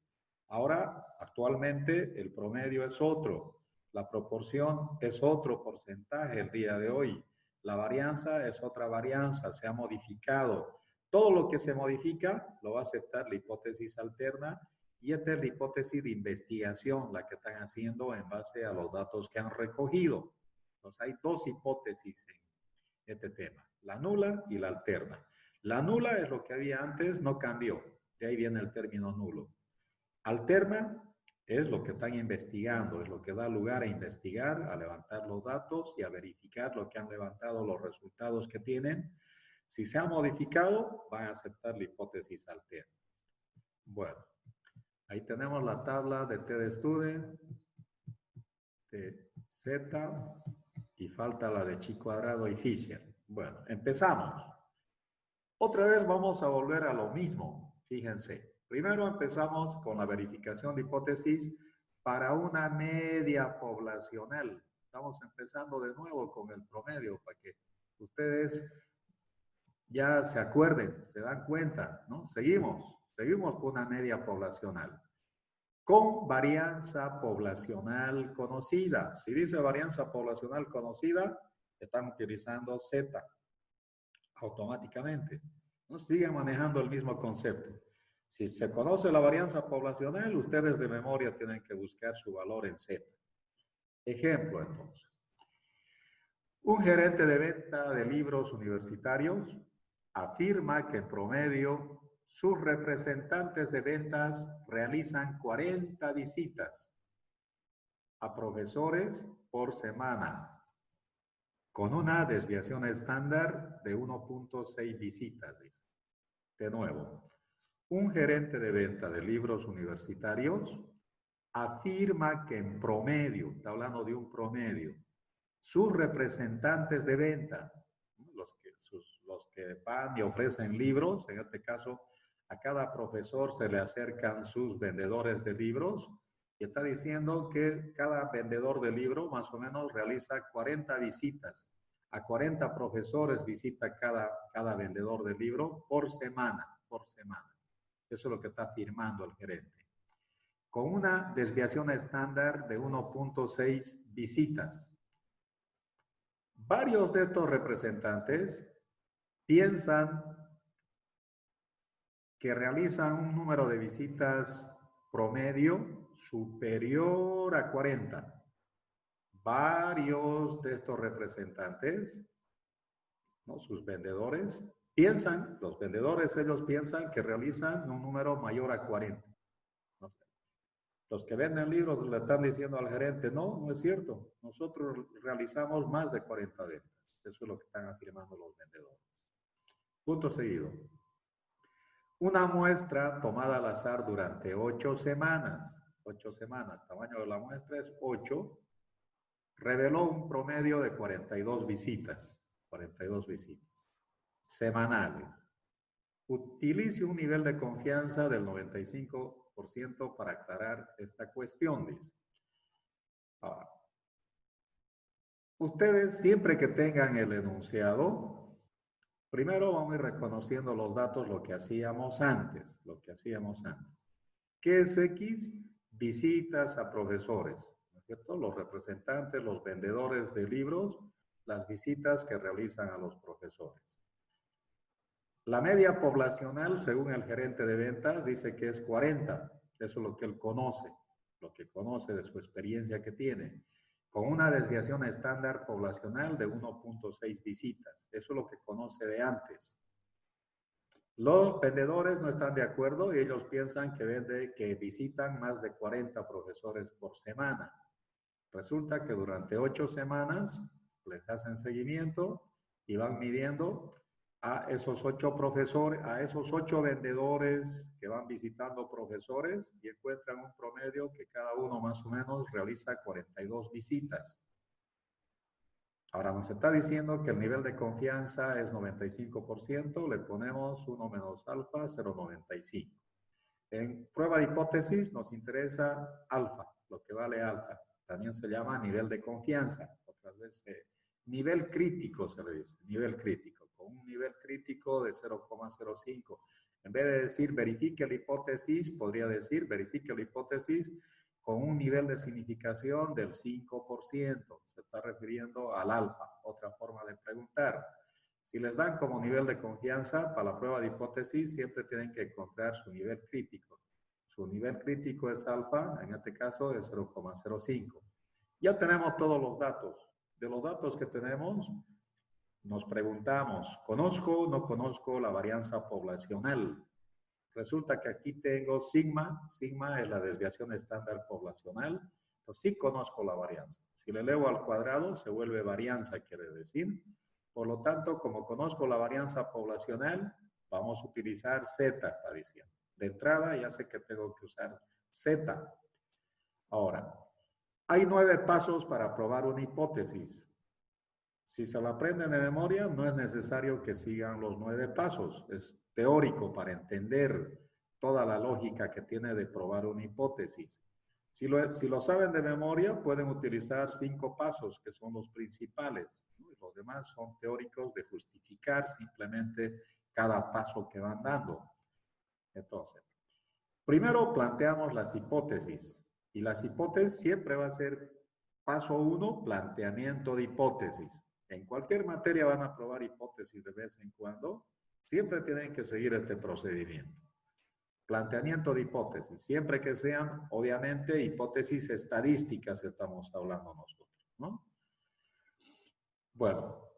Ahora, actualmente, el promedio es otro. La proporción es otro porcentaje el día de hoy. La varianza es otra varianza, se ha modificado. Todo lo que se modifica lo va a aceptar la hipótesis alterna y esta es la hipótesis de investigación, la que están haciendo en base a los datos que han recogido. Entonces hay 2 hipótesis en este tema, la nula y la alterna. La nula es lo que había antes, no cambió. De ahí viene el término nulo. Alterna es lo que están investigando, es lo que da lugar a investigar, a levantar los datos y a verificar lo que han levantado, los resultados que tienen. Si se ha modificado, van a aceptar la hipótesis alterna. Bueno, ahí tenemos la tabla de T de Student, de Z, y falta la de chi cuadrado y Fisher. Bueno, empezamos. Otra vez vamos a volver a lo mismo, fíjense. Primero empezamos con la verificación de hipótesis para una media poblacional. Estamos empezando de nuevo con el promedio para que ustedes ya se acuerden, se dan cuenta, ¿no? Seguimos con una media poblacional. Con varianza poblacional conocida. Si dice varianza poblacional conocida, están utilizando Z automáticamente, ¿no? Siguen manejando el mismo concepto. Si se conoce la varianza poblacional, ustedes de memoria tienen que buscar su valor en Z. Ejemplo, entonces. Un gerente de venta de libros universitarios afirma que en promedio sus representantes de ventas realizan 40 visitas a profesores por semana, con una desviación estándar de 1.6 visitas. De nuevo, un gerente de venta de libros universitarios afirma que en promedio, está hablando de un promedio, sus representantes de venta, los que van y ofrecen libros, en este caso, a cada profesor se le acercan sus vendedores de libros y está diciendo que cada vendedor de libro más o menos realiza 40 visitas. A 40 profesores visita cada vendedor de libro por semana, Eso es lo que está afirmando el gerente. Con una desviación estándar de 1.6 visitas. Varios de estos representantes piensan que realizan un número de visitas promedio superior a 40. Varios de estos representantes, ¿no? Sus vendedores, piensan, los vendedores ellos piensan que realizan un número mayor a 40. No sé. Los que venden libros le están diciendo al gerente, no, no es cierto, nosotros realizamos más de 40 ventas. Eso es lo que están afirmando los vendedores. Punto seguido. Una muestra tomada al azar durante 8 semanas, 8 semanas, tamaño de la muestra es 8, reveló un promedio de 42 visitas semanales. Utilice un nivel de confianza del 95% para aclarar esta cuestión, dice. Ahora, ustedes siempre que tengan el enunciado, primero vamos a ir reconociendo los datos, lo que hacíamos antes. ¿Qué es X? Visitas a profesores, ¿no es cierto? Los representantes, los vendedores de libros, las visitas que realizan a los profesores. La media poblacional, según el gerente de ventas, dice que es 40. Eso es lo que él conoce, lo que conoce de su experiencia que tiene, con una desviación estándar poblacional de 1.6 visitas. Eso es lo que conoce de antes. Los vendedores no están de acuerdo y ellos piensan que visitan más de 40 profesores por semana. Resulta que durante 8 semanas les hacen seguimiento y van midiendo a esos 8 profesores, a esos 8 vendedores que van visitando profesores y encuentran un promedio que cada uno más o menos realiza 42 visitas. Ahora nos está diciendo que el nivel de confianza es 95%, le ponemos 1 menos alfa, 0.95. En prueba de hipótesis nos interesa alfa, lo que vale alfa. También se llama nivel de confianza. Otras veces, nivel crítico se le dice, nivel crítico. Con un nivel crítico de 0.05. En vez de decir verifique la hipótesis, podría decir verifique la hipótesis con un nivel de significación del 5%. Se está refiriendo al alfa, otra forma de preguntar. Si les dan como nivel de confianza para la prueba de hipótesis, siempre tienen que encontrar su nivel crítico. Su nivel crítico es alfa, en este caso es 0.05. Ya tenemos todos los datos. De los datos que tenemos, nos preguntamos, ¿conozco o no conozco la varianza poblacional? Resulta que aquí tengo sigma. Sigma es la desviación estándar poblacional. Entonces sí conozco la varianza. Si le elevo al cuadrado, se vuelve varianza, quiere decir. Por lo tanto, como conozco la varianza poblacional, vamos a utilizar Z, está diciendo. De entrada ya sé que tengo que usar Z. Ahora, hay 9 pasos para probar una hipótesis. Si se la aprenden de memoria, no es necesario que sigan los 9 pasos. Es teórico para entender toda la lógica que tiene de probar una hipótesis. Si lo saben de memoria, pueden utilizar 5 pasos, que son los principales, ¿no? Y los demás son teóricos de justificar simplemente cada paso que van dando. Entonces, primero planteamos las hipótesis. Y las hipótesis siempre va a ser paso 1, planteamiento de hipótesis. En cualquier materia van a probar hipótesis de vez en cuando. Siempre tienen que seguir este procedimiento. Planteamiento de hipótesis. Siempre que sean, obviamente, hipótesis estadísticas estamos hablando nosotros, ¿no? Bueno,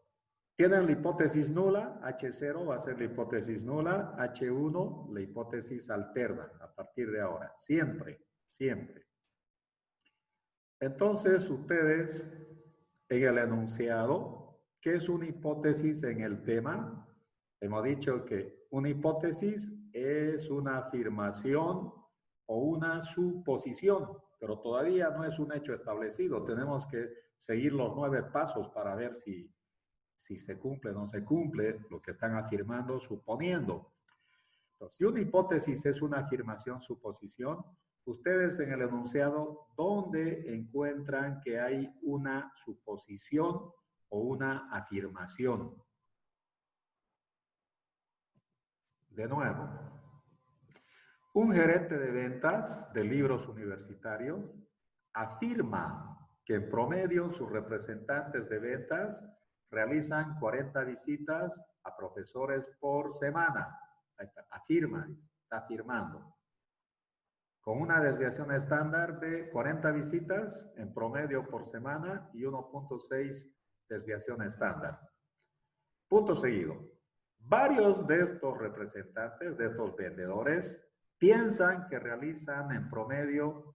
tienen la hipótesis nula. H0 va a ser la hipótesis nula. H1, la hipótesis alterna. A partir de ahora. Siempre, siempre. Entonces, ustedes, en el enunciado, ¿qué es una hipótesis en el tema? Hemos dicho que una hipótesis es una afirmación o una suposición, pero todavía no es un hecho establecido. Tenemos que seguir los 9 pasos para ver si se cumple o no se cumple lo que están afirmando, suponiendo. Entonces, si una hipótesis es una afirmación, suposición, ustedes en el enunciado, ¿dónde encuentran que hay una suposición o una afirmación? De nuevo, un gerente de ventas de libros universitarios afirma que en promedio sus representantes de ventas realizan 40 visitas a profesores por semana. Ahí está, afirma, está afirmando. Con una desviación estándar de 40 visitas en promedio por semana y 1.6 desviación estándar. Punto seguido. Varios de estos representantes, de estos vendedores, piensan que realizan en promedio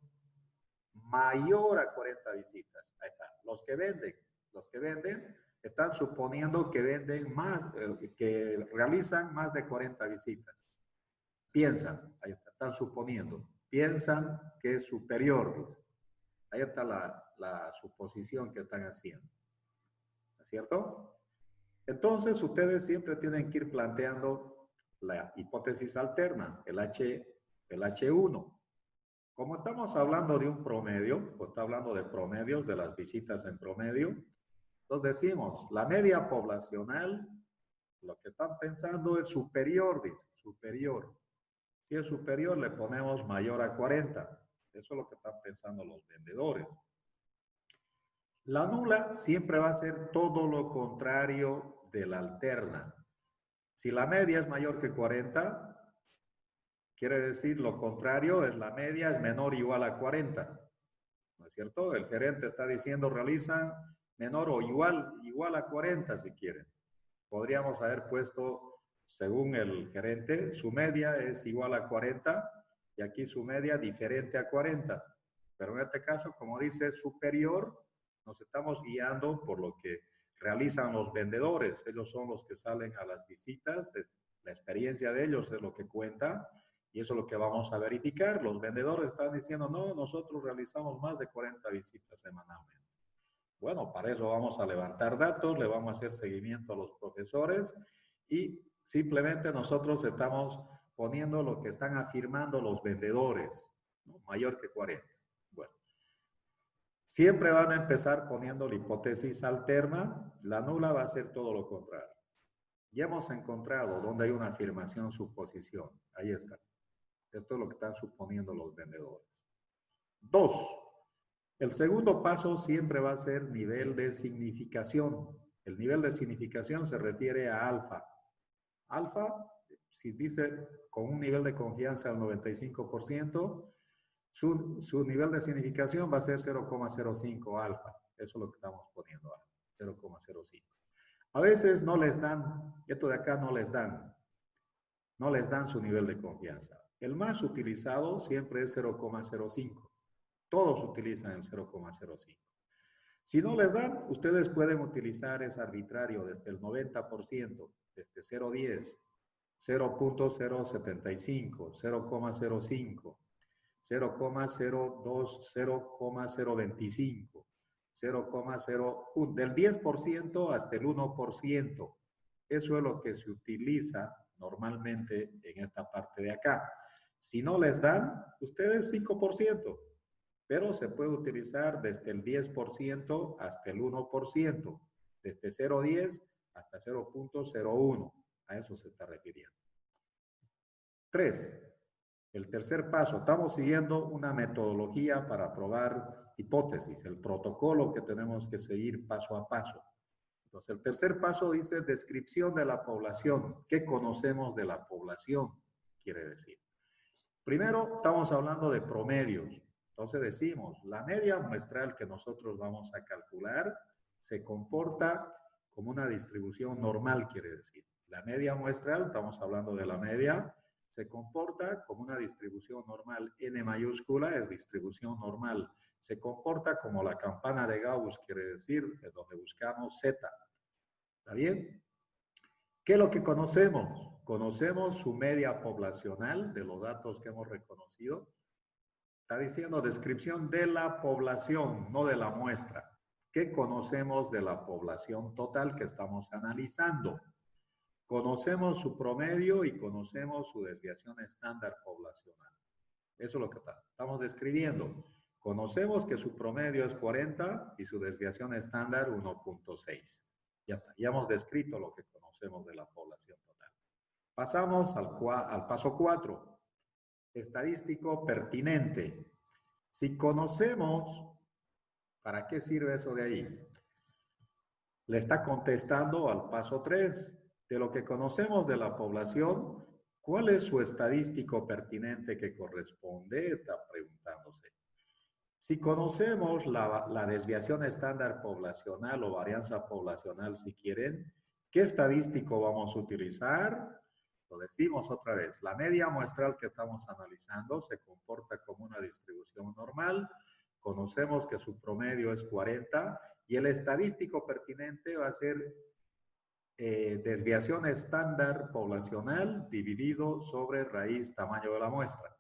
mayor a 40 visitas. Ahí está. Los que venden están suponiendo que venden más, que realizan más de 40 visitas. Piensan, ahí está, están suponiendo. Piensan que es superior, dice. Ahí está la suposición que están haciendo. ¿No es cierto? Entonces, ustedes siempre tienen que ir planteando la hipótesis alterna, el H1. Como estamos hablando de un promedio, o está hablando de promedios, de las visitas en promedio, entonces decimos, la media poblacional, lo que están pensando es superior, dice, superior. Si es superior, le ponemos mayor a 40. Eso es lo que están pensando los vendedores. La nula siempre va a ser todo lo contrario de la alterna. Si la media es mayor que 40, quiere decir lo contrario es la media es menor o igual a 40. ¿No es cierto? El gerente está diciendo realizan menor o igual a 40 si quieren. Podríamos haber puesto, según el gerente, su media es igual a 40 y aquí su media diferente a 40. Pero en este caso, como dice superior, nos estamos guiando por lo que realizan los vendedores. Ellos son los que salen a las visitas, la experiencia de ellos es lo que cuenta y eso es lo que vamos a verificar. Los vendedores están diciendo, no, nosotros realizamos más de 40 visitas semanalmente. Bueno, para eso vamos a levantar datos, le vamos a hacer seguimiento a los profesores y simplemente nosotros estamos poniendo lo que están afirmando los vendedores, ¿no? Mayor que 40. Bueno, siempre van a empezar poniendo la hipótesis alterna, la nula va a ser todo lo contrario. Ya hemos encontrado donde hay una afirmación, suposición. Ahí está. Esto es lo que están suponiendo los vendedores. 2. El segundo paso siempre va a ser nivel de significación. El nivel de significación se refiere a alfa. Alfa, si dice con un nivel de confianza al 95%, su nivel de significación va a ser 0,05 alfa. Eso es lo que estamos poniendo, 0,05. A veces no les dan, esto de acá no les dan. No les dan su nivel de confianza. El más utilizado siempre es 0,05. Todos utilizan el 0,05. Si no les dan, ustedes pueden utilizar ese arbitrario desde el 90%, desde 0,10, 0.075, 0,05, 0,02, 0,025, 0,01, del 10% hasta el 1%. Eso es lo que se utiliza normalmente en esta parte de acá. Si no les dan, ustedes 5%, pero se puede utilizar desde el 10% hasta el 1%, desde 0,10 hasta 0.01. A eso se está refiriendo. 3. El tercer paso. Estamos siguiendo una metodología para probar hipótesis, el protocolo que tenemos que seguir paso a paso. Entonces, el tercer paso dice descripción de la población. ¿Qué conocemos de la población? Quiere decir. Primero, estamos hablando de promedios. Entonces decimos, la media muestral que nosotros vamos a calcular se comporta como una distribución normal, quiere decir. La media muestral, estamos hablando de la media, se comporta como una distribución normal. N mayúscula es distribución normal. Se comporta como la campana de Gauss, quiere decir, es donde buscamos Z. ¿Está bien? ¿Qué es lo que conocemos? Conocemos su media poblacional de los datos que hemos reconocido. Está diciendo descripción de la población, no de la muestra. ¿Qué conocemos de la población total que estamos analizando? Conocemos su promedio y conocemos su desviación estándar poblacional. Eso es lo que estamos describiendo. Conocemos que su promedio es 40 y su desviación estándar 1.6. Ya está, ya hemos descrito lo que conocemos de la población total. Pasamos al paso 4. Estadístico pertinente. Si conocemos, ¿para qué sirve eso de ahí? Le está contestando al paso 3. De lo que conocemos de la población, ¿cuál es su estadístico pertinente que corresponde? Está preguntándose. Si conocemos la desviación estándar poblacional o varianza poblacional, si quieren, ¿qué estadístico vamos a utilizar? Lo decimos otra vez, la media muestral que estamos analizando se comporta como una distribución normal, conocemos que su promedio es 40 y el estadístico pertinente va a ser desviación estándar poblacional dividido sobre raíz tamaño de la muestra.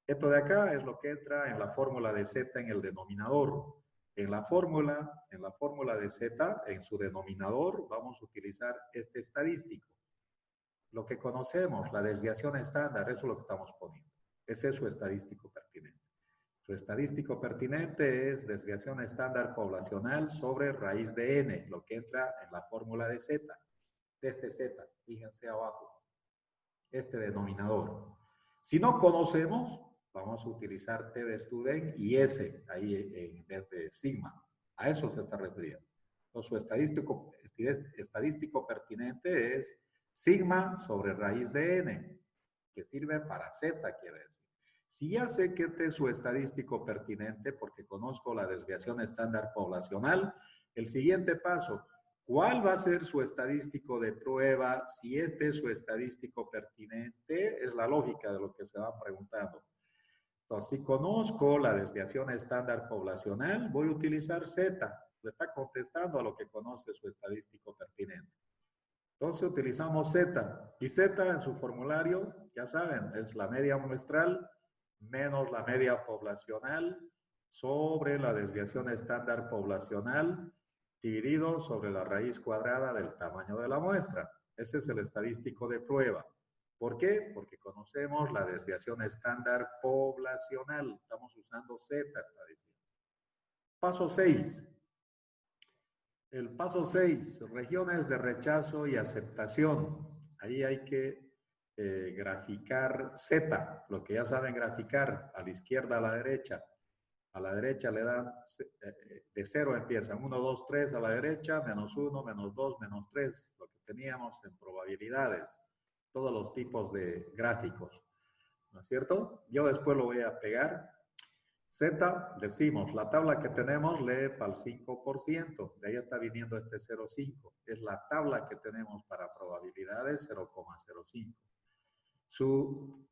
Esto de acá es lo que entra en la fórmula de Z en el denominador. En la fórmula de Z, en su denominador, vamos a utilizar este estadístico. Lo que conocemos, la desviación estándar, eso es lo que estamos poniendo. Ese es su estadístico pertinente. Su estadístico pertinente es desviación estándar poblacional sobre raíz de n, lo que entra en la fórmula de Z. De este Z, fíjense abajo, este denominador. Si no conocemos, vamos a utilizar T de student y S ahí en vez de sigma. A eso se está refiriendo. Entonces, su estadístico pertinente es sigma sobre raíz de n, que sirve para Z, quiere decir. Si ya sé que este es su estadístico pertinente porque conozco la desviación estándar poblacional, el siguiente paso, ¿cuál va a ser su estadístico de prueba si este es su estadístico pertinente? Es la lógica de lo que se van preguntando. Entonces, si conozco la desviación estándar poblacional, voy a utilizar Z. Le está contestando a lo que conoce su estadístico pertinente. Entonces utilizamos Z. Y Z en su formulario, ya saben, es la media muestral menos la media poblacional sobre la desviación estándar poblacional dividido sobre la raíz cuadrada del tamaño de la muestra. Ese es el estadístico de prueba. ¿Por qué? Porque conocemos la desviación estándar poblacional. Estamos usando Z, está diciendo. Paso 6. El paso 6, regiones de rechazo y aceptación. Ahí hay que graficar Z, lo que ya saben graficar, a la izquierda, a la derecha. A la derecha le dan, de 0 empiezan, 1, 2, 3 a la derecha, menos 1, menos 2, menos 3, lo que teníamos en probabilidades, todos los tipos de gráficos, ¿no es cierto? Yo después lo voy a pegar. Z, decimos, la tabla que tenemos lee para el 5%, de ahí está viniendo este 0,5, es la tabla que tenemos para probabilidades 0,05.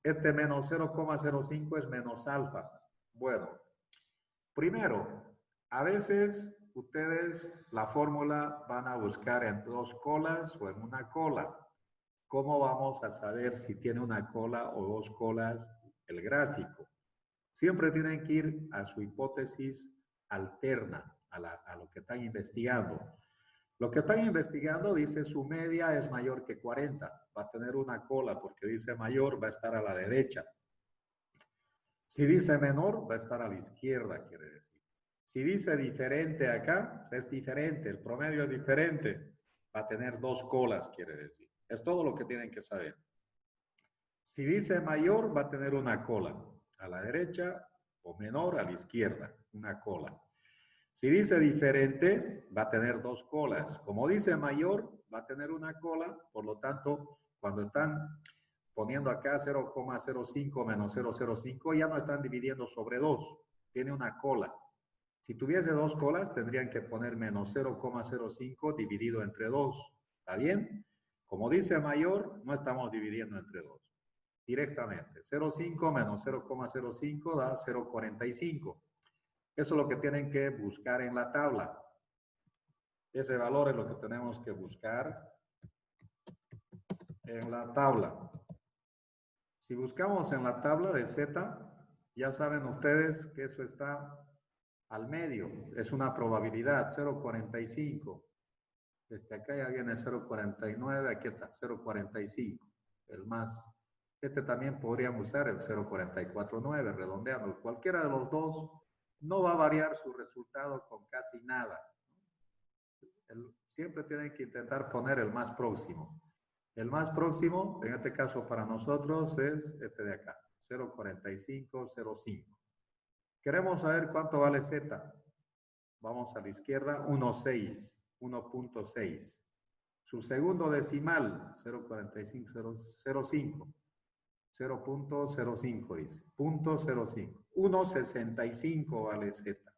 Este menos 0,05 es menos alfa. Bueno, primero, a veces ustedes la fórmula van a buscar en 2 colas o en una cola. ¿Cómo vamos a saber si tiene una cola o 2 colas el gráfico? Siempre tienen que ir a su hipótesis alterna, a lo que están investigando. Lo que están investigando dice su media es mayor que 40. Va a tener una cola porque dice mayor, va a estar a la derecha. Si dice menor, va a estar a la izquierda, quiere decir. Si dice diferente acá, es diferente, el promedio es diferente. Va a tener 2 colas, quiere decir. Es todo lo que tienen que saber. Si dice mayor, va a tener una cola a la derecha o menor a la izquierda, una cola. Si dice diferente, va a tener 2 colas. Como dice mayor, va a tener una cola. Por lo tanto, cuando están poniendo acá 0,05 menos 0,05, ya no están dividiendo sobre 2. Tiene una cola. Si tuviese 2 colas, tendrían que poner menos 0,05 dividido entre 2. ¿Está bien? Como dice mayor, no estamos dividiendo entre 2. Directamente. 0,5 menos 0,05 da 0,45. Eso es lo que tienen que buscar en la tabla. Ese valor es lo que tenemos que buscar en la tabla. Si buscamos en la tabla de Z, ya saben ustedes que eso está al medio. Es una probabilidad, 0,45. Desde acá ya viene 0,49, aquí está, 0,45. El más, este también podríamos usar el 0,449, redondeando. Cualquiera de los dos no va a variar su resultado con casi nada. Siempre tienen que intentar poner el más próximo. El más próximo, en este caso para nosotros, es este de acá, 0,4505. Queremos saber cuánto vale Z. Vamos a la izquierda, 1.6. Su segundo decimal, 0,4505. 0.05 dice, 0.05. 1.65 vale Z.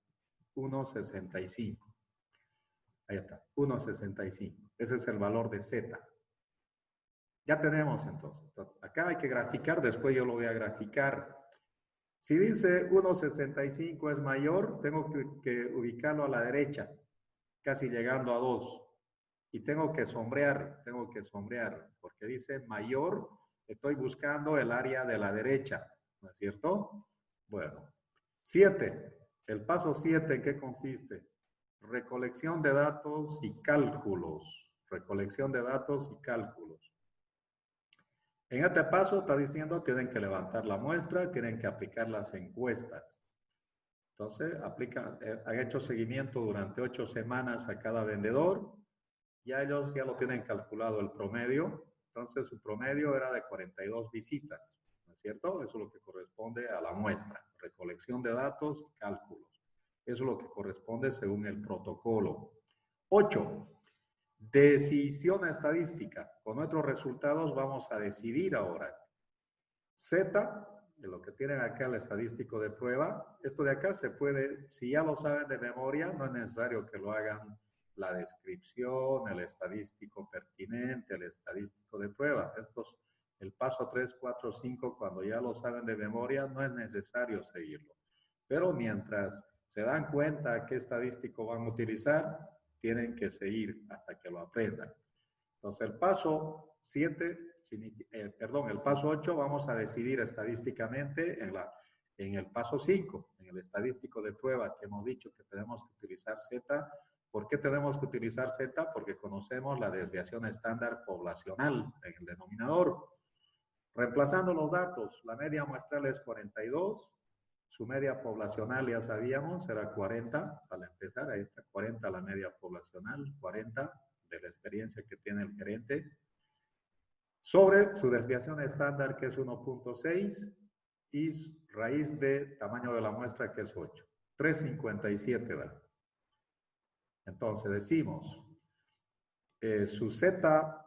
1.65. Ahí está, 1.65. Ese es el valor de Z. Ya tenemos entonces. Acá hay que graficar, después yo lo voy a graficar. Si dice 1.65 es mayor, tengo que ubicarlo a la derecha, casi llegando a 2. Y tengo que sombrear, porque dice mayor, estoy buscando el área de la derecha, ¿no es cierto? Bueno, 7. El paso 7, ¿en qué consiste? Recolección de datos y cálculos. Recolección de datos y cálculos. En este paso está diciendo tienen que levantar la muestra, tienen que aplicar las encuestas. Entonces, han hecho seguimiento durante 8 semanas a cada vendedor. Ya ellos ya lo tienen calculado el promedio. Entonces, su promedio era de 42 visitas, ¿no es cierto? Eso es lo que corresponde a la muestra. Recolección de datos, cálculos. Eso es lo que corresponde según el protocolo. 8. Decisión estadística. Con nuestros resultados vamos a decidir ahora. Z, de lo que tienen acá el estadístico de prueba, esto de acá se puede, si ya lo saben de memoria, no es necesario que lo hagan la descripción, el estadístico pertinente, el estadístico de prueba. El paso 3, 4, 5, cuando ya lo saben de memoria, no es necesario seguirlo. Pero mientras se dan cuenta qué estadístico van a utilizar, tienen que seguir hasta que lo aprendan. Entonces, el paso 8 vamos a decidir estadísticamente en el paso 5, en el estadístico de prueba que hemos dicho que tenemos que utilizar Z. ¿Por qué tenemos que utilizar Z? Porque conocemos la desviación estándar poblacional en el denominador. Reemplazando los datos, la media muestral es 42, su media poblacional ya sabíamos, era 40, para empezar, ahí está 40 la media poblacional, 40 de la experiencia que tiene el gerente, sobre su desviación estándar que es 1.6 y raíz de tamaño de la muestra que es 8. 357 da. Entonces decimos, su Z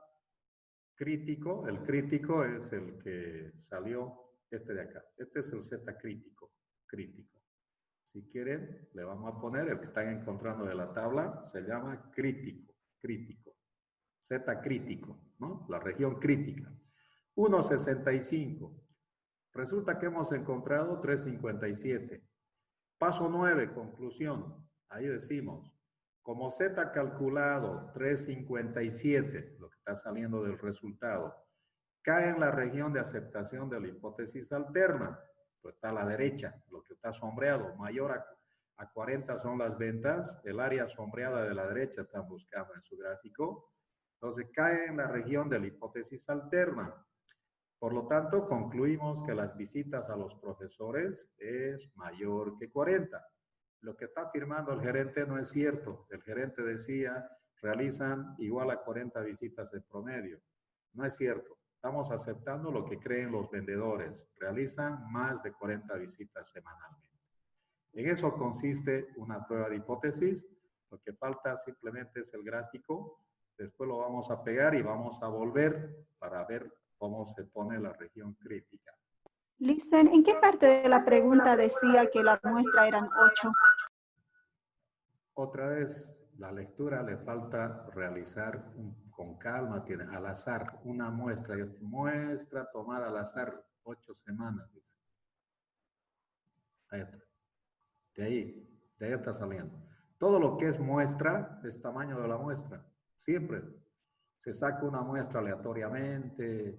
crítico, el crítico es el que salió este de acá. Este es el Z crítico. Si quieren, le vamos a poner el que están encontrando de la tabla, se llama crítico. Z crítico, ¿no? La región crítica. 1.65. Resulta que hemos encontrado 3.57. Paso 9, conclusión. Ahí decimos, como Z calculado 3.57, lo que está saliendo del resultado, cae en la región de aceptación de la hipótesis alterna, pues está a la derecha, lo que está sombreado, mayor a 40 son las ventas, el área sombreada de la derecha están buscando en su gráfico, entonces cae en la región de la hipótesis alterna. Por lo tanto, concluimos que las visitas a los profesores es mayor que 40. Lo que está afirmando el gerente no es cierto. El gerente decía, realizan igual a 40 visitas en promedio. No es cierto. Estamos aceptando lo que creen los vendedores. Realizan más de 40 visitas semanalmente. En eso consiste una prueba de hipótesis. Lo que falta simplemente es el gráfico. Después lo vamos a pegar y vamos a volver para ver cómo se pone la región crítica. Listen, ¿en qué parte de la pregunta decía que la muestra eran 8? Otra vez, la lectura le falta realizar con calma, tiene al azar una muestra tomada al azar, 8 semanas, dice. Ahí está. De ahí está saliendo. Todo lo que es muestra es tamaño de la muestra. Siempre se saca una muestra aleatoriamente,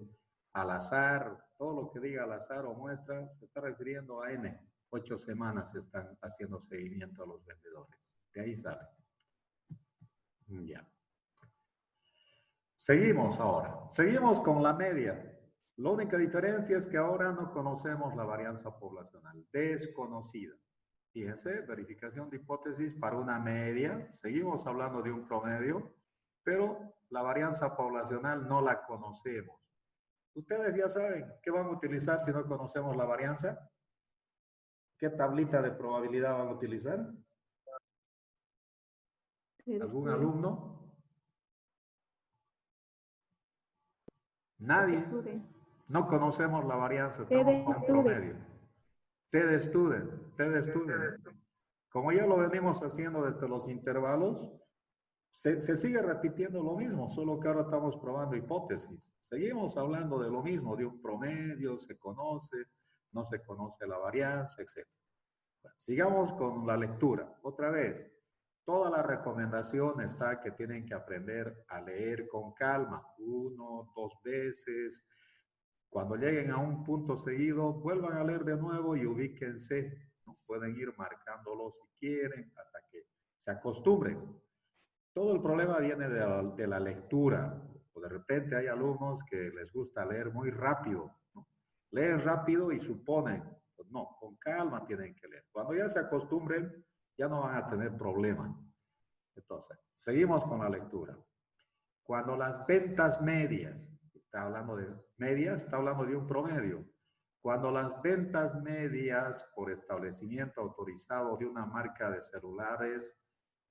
al azar, todo lo que diga al azar o muestra se está refiriendo a N. 8 semanas están haciendo seguimiento a los vendedores. De ahí sale. Ya. Seguimos ahora. Seguimos con la media. La única diferencia es que ahora no conocemos la varianza poblacional. Desconocida. Fíjense, verificación de hipótesis para una media. Seguimos hablando de un promedio, pero la varianza poblacional no la conocemos. Ustedes ya saben qué van a utilizar si no conocemos la varianza. ¿Qué tablita de probabilidad van a utilizar? ¿Algún alumno? Nadie. No conocemos la varianza. Estamos con promedio. TD Student. Como ya lo venimos haciendo desde los intervalos, se sigue repitiendo lo mismo, solo que ahora estamos probando hipótesis. Seguimos hablando de lo mismo, de un promedio, se conoce, no se conoce la varianza, etc. Bueno, sigamos con la lectura. Otra vez, toda la recomendación está que tienen que aprender a leer con calma, 1, 2 veces. Cuando lleguen a un punto seguido, vuelvan a leer de nuevo y ubíquense, ¿no? Pueden ir marcándolo si quieren hasta que se acostumbren. Todo el problema viene de la lectura. O de repente hay alumnos que les gusta leer muy rápido, ¿no? Leen rápido y suponen. Pues no, con calma tienen que leer. Cuando ya se acostumbren, ya no van a tener problema. Entonces, seguimos con la lectura. Cuando las ventas medias, está hablando de medias, está hablando de un promedio. Cuando las ventas medias por establecimiento autorizado de una marca de celulares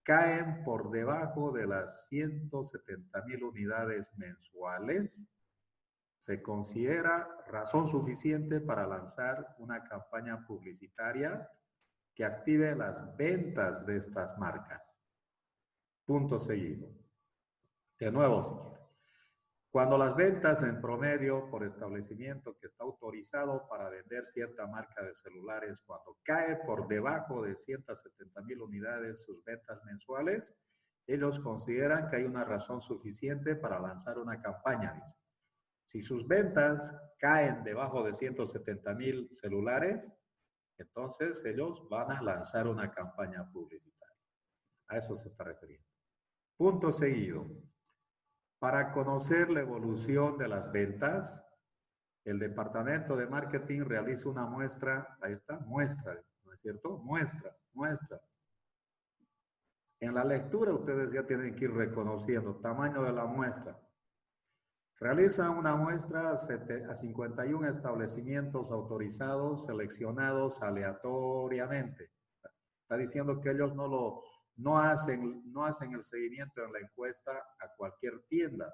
caen por debajo de las 170,000 unidades mensuales, se considera razón suficiente para lanzar una campaña publicitaria que active las ventas de estas marcas. Punto seguido. De nuevo, si quieren. Cuando las ventas en promedio por establecimiento que está autorizado para vender cierta marca de celulares, cuando cae por debajo de 170,000 unidades sus ventas mensuales, ellos consideran que hay una razón suficiente para lanzar una campaña, dice. Si sus ventas caen debajo de 170,000 celulares, entonces ellos van a lanzar una campaña publicitaria. A eso se está refiriendo. Punto seguido. Para conocer la evolución de las ventas, el departamento de marketing realiza una muestra, ahí está, muestra, ¿no es cierto? Muestra. En la lectura ustedes ya tienen que ir reconociendo tamaño de la muestra. Realizan una muestra a 51 establecimientos autorizados, seleccionados aleatoriamente. Está diciendo que ellos no hacen el seguimiento en la encuesta a cualquier tienda.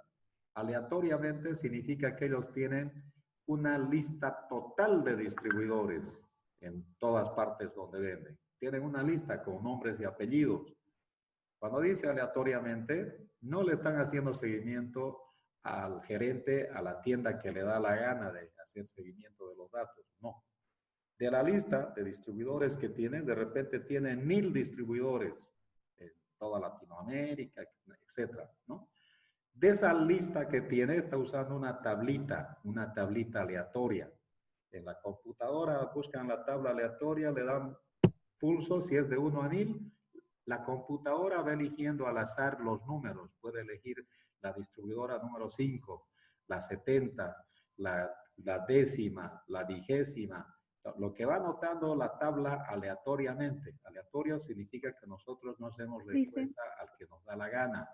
Aleatoriamente significa que ellos tienen una lista total de distribuidores en todas partes donde venden. Tienen una lista con nombres y apellidos. Cuando dice aleatoriamente, no le están haciendo seguimiento al gerente, a la tienda que le da la gana de hacer seguimiento de los datos. No. De la lista de distribuidores que tienen, de repente tienen 1000 distribuidores en toda Latinoamérica, etcétera, ¿no? De esa lista que tiene, está usando una tablita aleatoria. En la computadora buscan la tabla aleatoria, le dan pulso, si es de 1 a 1000, la computadora va eligiendo al azar los números. Puede elegir la distribuidora número 5, la 70, la décima, la vigésima. Lo que va anotando la tabla aleatoriamente. Aleatorio significa que nosotros no hacemos respuesta al que nos da la gana.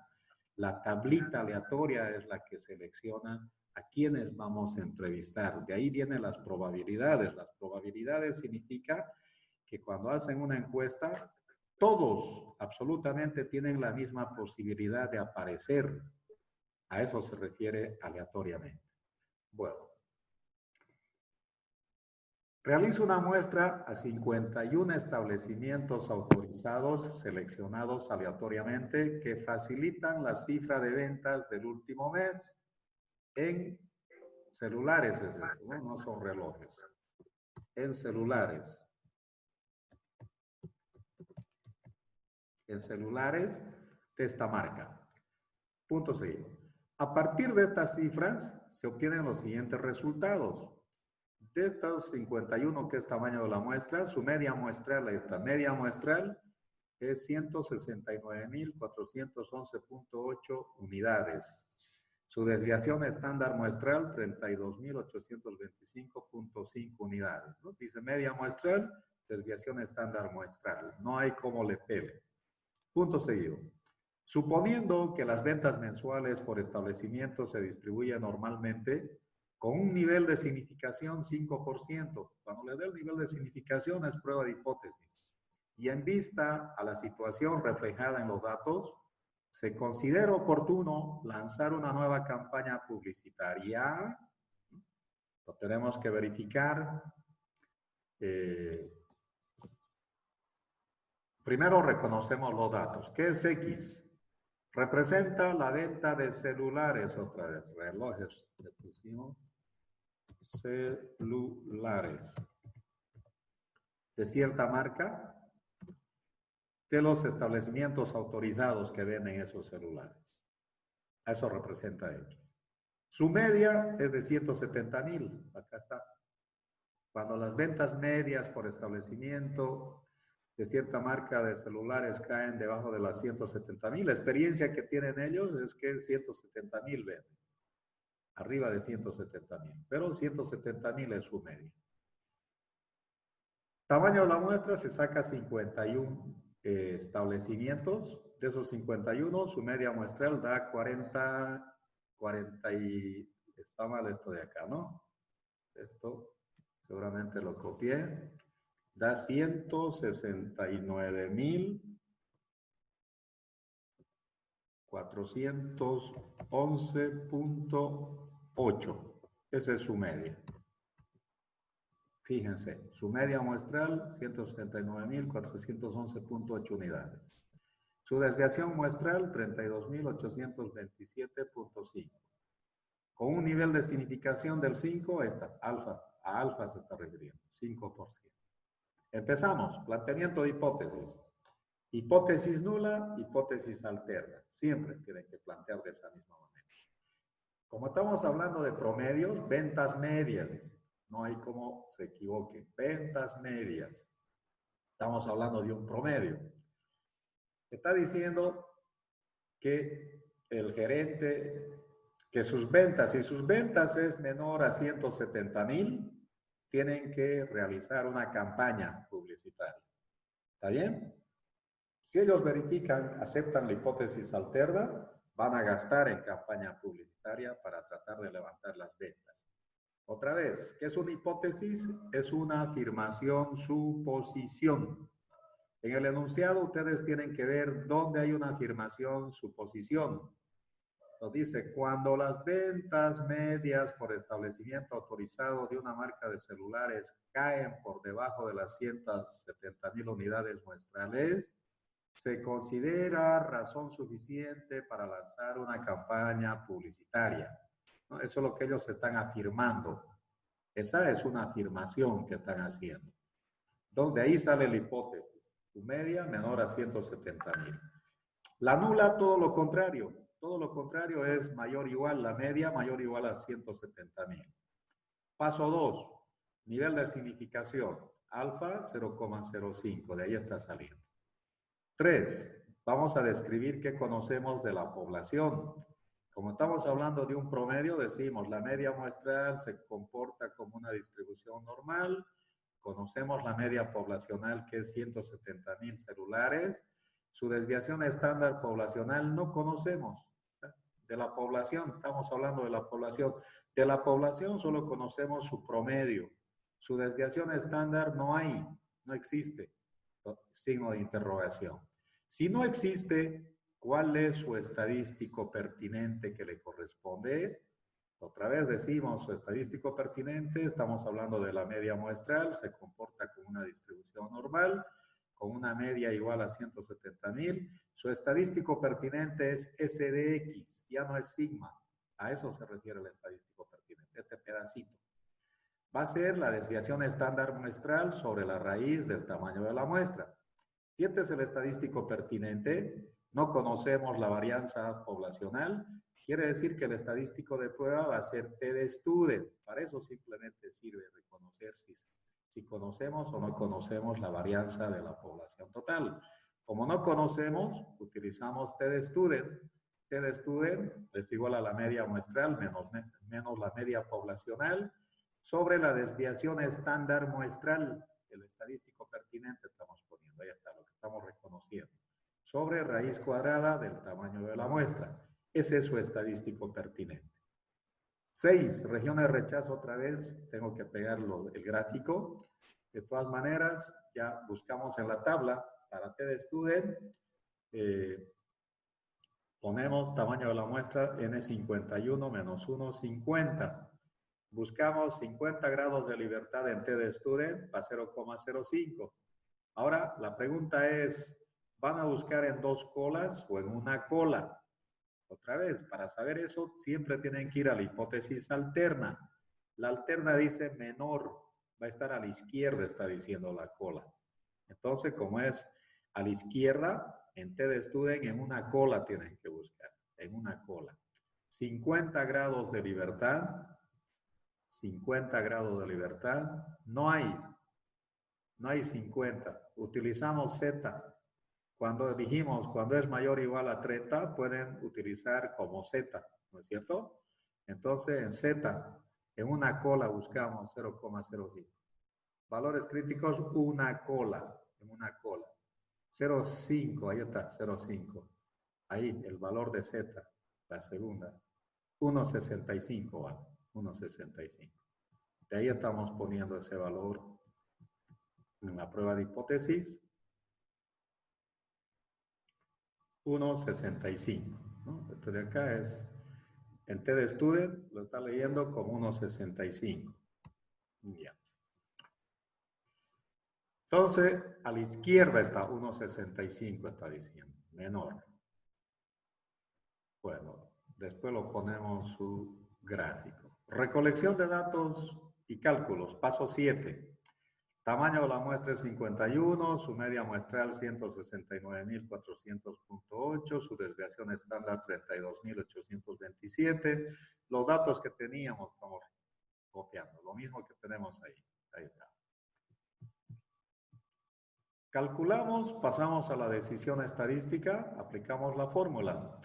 La tablita aleatoria es la que selecciona a quienes vamos a entrevistar. De ahí vienen las probabilidades. Las probabilidades significa que cuando hacen una encuesta, todos absolutamente tienen la misma posibilidad de aparecer. A eso se refiere aleatoriamente. Bueno. Realizo una muestra a 51 establecimientos autorizados seleccionados aleatoriamente que facilitan la cifra de ventas del último mes en celulares, es decir, no son relojes, en celulares. En celulares de esta marca. Punto seguido. A partir de estas cifras se obtienen los siguientes resultados. De estos 51, que es tamaño de la muestra, su media muestral, esta media muestral es 169.411.8 unidades. Su desviación estándar muestral, 32.825.5 unidades, ¿no? Dice media muestral, desviación estándar muestral. No hay cómo le pele. Punto seguido. Suponiendo que las ventas mensuales por establecimiento se distribuyen normalmente con un nivel de significación 5%. Cuando le dé el nivel de significación es prueba de hipótesis. Y en vista a la situación reflejada en los datos, se considera oportuno lanzar una nueva campaña publicitaria. Lo tenemos que verificar. Primero reconocemos los datos. ¿Qué es X? Representa la venta de celulares, otra vez, relojes, le pusimos celulares de cierta marca, de los establecimientos autorizados que venden esos celulares. Eso representa X. Su media es de 170,000, acá está. Cuando las ventas medias por establecimiento de cierta marca de celulares caen debajo de las 170,000, la experiencia que tienen ellos es que 170,000 venden. Arriba de 170,000, pero 170,000 es su media. Tamaño de la muestra, se saca 51 establecimientos. De esos 51, su media muestral da 40 y... Está mal esto de acá, ¿no? Esto seguramente lo copié. Da 169,411.8. Esa es su media. Fíjense, su media muestral, 169.411.8 unidades. Su desviación muestral, 32.827.5. Con un nivel de significación del 5, esta, alfa, a alfa se está refiriendo, 5%. Empezamos, planteamiento de hipótesis. Hipótesis nula, hipótesis alterna. Siempre tienen que plantear de esa misma manera. Como estamos hablando de promedios, ventas medias, dice. No hay cómo se equivoque. Ventas medias. Estamos hablando de un promedio. Está diciendo que el gerente, que sus ventas, si sus ventas es menor a 170,000, tienen que realizar una campaña publicitaria. ¿Está bien? Si ellos verifican, aceptan la hipótesis alterna, van a gastar en campaña publicitaria para tratar de levantar las ventas. Otra vez, ¿qué es una hipótesis? Es una afirmación, suposición. En el enunciado ustedes tienen que ver dónde hay una afirmación, suposición. Nos dice, cuando las ventas medias por establecimiento autorizado de una marca de celulares caen por debajo de las 170,000 unidades muestrales, se considera razón suficiente para lanzar una campaña publicitaria, ¿no? Eso es lo que ellos están afirmando. Esa es una afirmación que están haciendo. Entonces, de ahí sale la hipótesis. Tu media menor a 170,000. La nula, todo lo contrario. Todo lo contrario es mayor o igual, la media mayor o igual a 170,000. Paso 2. Nivel de significación. Alfa 0,05. De ahí está saliendo. 3. Vamos a describir qué conocemos de la población. Como estamos hablando de un promedio, decimos la media muestral se comporta como una distribución normal. Conocemos la media poblacional, que es 170,000 celulares. Su desviación estándar poblacional no conocemos. De la población, estamos hablando de la población. De la población solo conocemos su promedio. Su desviación estándar no hay, no existe. Signo de interrogación. Si no existe, ¿cuál es su estadístico pertinente que le corresponde? Otra vez decimos su estadístico pertinente, estamos hablando de la media muestral, se comporta como una distribución normal, con una media igual a 170,000. Su estadístico pertinente es S de X, ya no es sigma. A eso se refiere el estadístico pertinente, este pedacito. Va a ser la desviación estándar muestral sobre la raíz del tamaño de la muestra. Si este es el estadístico pertinente, no conocemos la varianza poblacional, quiere decir que el estadístico de prueba va a ser T de student. Para eso simplemente sirve reconocer si conocemos o no conocemos la varianza de la población total. Como no conocemos, utilizamos T de student. T de student es igual a la media muestral menos la media poblacional sobre la desviación estándar muestral. El estadístico pertinente estamos poniendo, ahí está lo que estamos reconociendo, sobre raíz cuadrada del tamaño de la muestra. Ese es su estadístico pertinente. 6, región de rechazo otra vez, tengo que pegarlo el gráfico. De todas maneras, ya buscamos en la tabla para T de student, ponemos tamaño de la muestra N51 menos 1, 50. Buscamos 50 grados de libertad en T de student para 0,05. Ahora, la pregunta es, ¿van a buscar en 2 colas o en una cola? Otra vez, para saber eso, siempre tienen que ir a la hipótesis alterna. La alterna dice menor, va a estar a la izquierda, está diciendo la cola. Entonces, como es a la izquierda, en T de student, en una cola tienen que buscar, en una cola. 50 grados de libertad. 50 grados de libertad, no hay 50, utilizamos Z. Cuando dijimos, cuando es mayor o igual a 30, pueden utilizar como Z, ¿no es cierto? Entonces, en Z, en una cola buscamos 0,05. Valores críticos, una cola, en una cola. 0,5, ahí está, 0,5. Ahí, el valor de Z, la segunda. 1,65, ¿vale? 1,65. De ahí estamos poniendo ese valor en la prueba de hipótesis. 1,65. ¿no? Esto de acá es, en T de student, lo está leyendo como 1,65. Ya. Entonces, a la izquierda está 1,65, está diciendo, menor. Bueno, después lo ponemos su gráfico. Recolección de datos y cálculos, paso 7. Tamaño de la muestra es 51, su media muestral 169.400.8, su desviación estándar 32.827. Los datos que teníamos estamos copiando, lo mismo que tenemos ahí. Ahí está. Calculamos, pasamos a la decisión estadística, aplicamos la fórmula.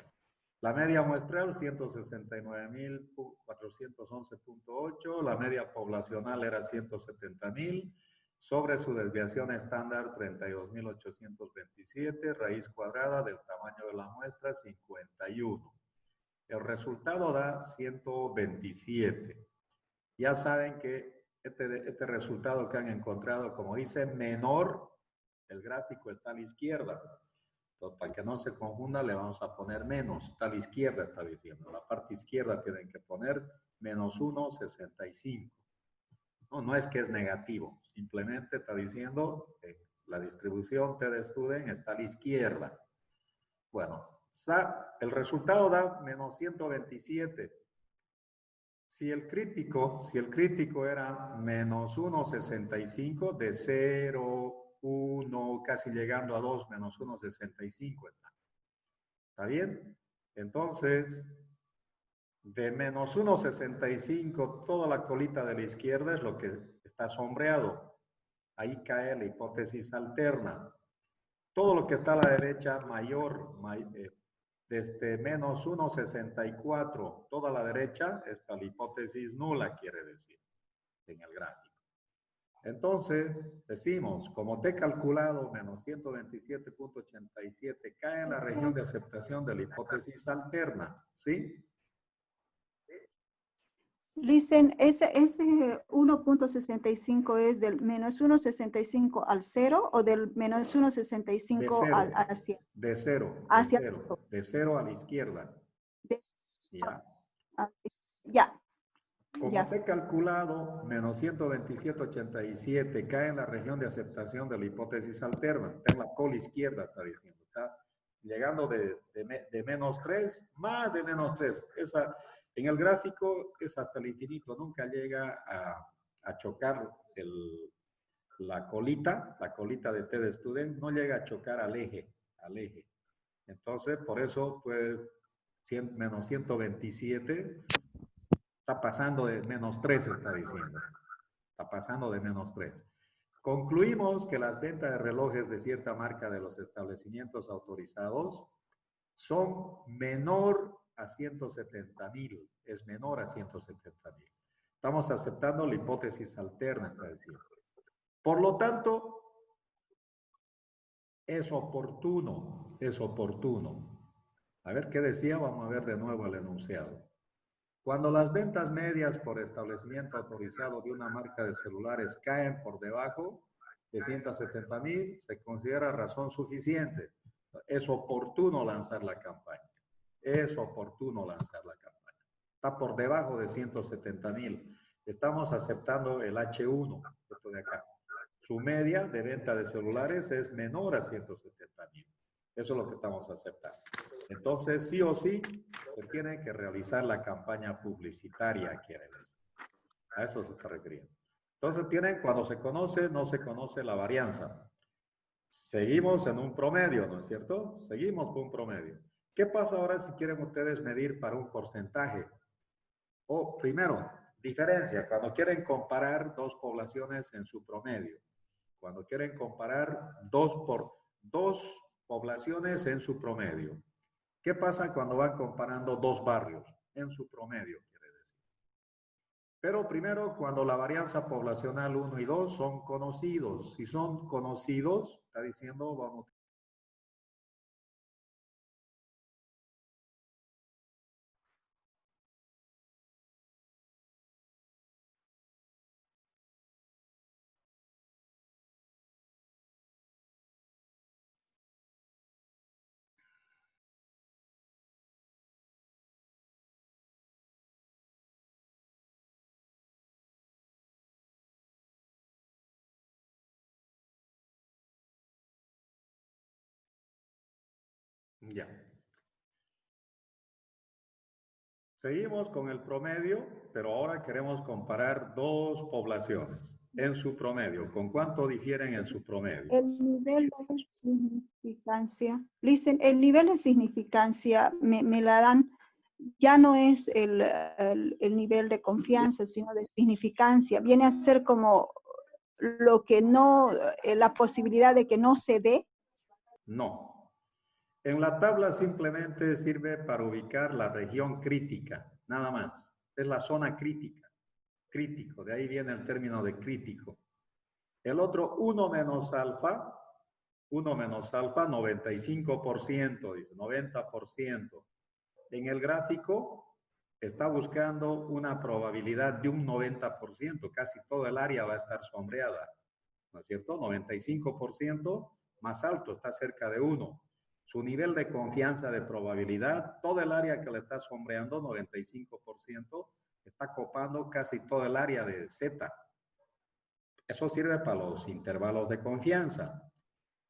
La media muestral, 169.411.8, la media poblacional era 170,000, sobre su desviación estándar 32.827, raíz cuadrada del tamaño de la muestra 51. El resultado da 127. Ya saben que este resultado que han encontrado, como dice, menor, el gráfico está a la izquierda. Entonces, para que no se confunda, le vamos a poner menos. Está a la izquierda, está diciendo. La parte izquierda tienen que poner menos 1,65. No es que es negativo. Simplemente está diciendo La distribución T de student está a la izquierda. Bueno, el resultado da menos 127. Si el crítico era menos 1,65, de 0, 1, casi llegando a 2, menos 1,65 está. ¿Está bien? Entonces, de menos 1,65, toda la colita de la izquierda es lo que está sombreado. Ahí cae la hipótesis alterna. Todo lo que está a la derecha mayor, desde menos 1,64, toda la derecha es para la hipótesis nula, quiere decir, en el gráfico. Entonces, decimos, como T calculado menos 127.87 cae en la región de aceptación de la hipótesis alterna, ¿sí? Listen, ese 1.65 es del menos 1.65 al 0 o del menos 1.65 al 100. De 0. Hacia de 0 a la izquierda. Ya. Ya. Como T calculado menos 127.87 cae en la región de aceptación de la hipótesis alterna. Está en la cola izquierda, está diciendo. Está llegando de menos 3, más de menos 3. En el gráfico es hasta el infinito, nunca llega a chocar la colita de T de student, no llega a chocar al eje. Entonces, por eso, pues, menos 127 está pasando de menos 3, está diciendo. Está pasando de menos 3. Concluimos que las ventas de relojes de cierta marca de los establecimientos autorizados son menor a 170,000, es menor a 170,000. Estamos aceptando la hipótesis alterna, está diciendo. Por lo tanto, es oportuno. A ver qué decía, vamos a ver de nuevo el enunciado. Cuando las ventas medias por establecimiento autorizado de una marca de celulares caen por debajo de 170,000, se considera razón suficiente. Es oportuno lanzar la campaña. Está por debajo de 170,000. Estamos aceptando el H1, esto de acá. Su media de venta de celulares es menor a 170,000. Eso es lo que estamos aceptando. Entonces, sí o sí, se tiene que realizar la campaña publicitaria, quiere decir. A eso se está refiriendo. Entonces, cuando se conoce, no se conoce la varianza. Seguimos en un promedio, ¿no es cierto? Seguimos con un promedio. ¿Qué pasa ahora si quieren ustedes medir para un porcentaje? Primero, diferencia, cuando quieren comparar dos poblaciones en su promedio. Cuando quieren comparar dos poblaciones en su promedio. ¿Qué pasa cuando van comparando dos barrios en su promedio, quiere decir? Pero primero, cuando la varianza poblacional 1 y 2 son conocidos. Si son conocidos, está diciendo, vamos. Ya. Seguimos con el promedio, pero ahora queremos comparar dos poblaciones en su promedio. ¿Con cuánto difieren en su promedio? El nivel de significancia, listen, el nivel de significancia me la dan, ya no es el nivel de confianza, sino de significancia. Viene a ser como lo que no, la posibilidad de que no se dé. No. En la tabla simplemente sirve para ubicar la región crítica, nada más. Es la zona crítica, crítico, de ahí viene el término de crítico. El otro 1 menos alfa, 95%, dice, 90%. En el gráfico está buscando una probabilidad de un 90%, casi todo el área va a estar sombreada, ¿no es cierto? 95% más alto, está cerca de 1. Su nivel de confianza de probabilidad, todo el área que le está sombreando, 95%, está copando casi todo el área de Z. Eso sirve para los intervalos de confianza.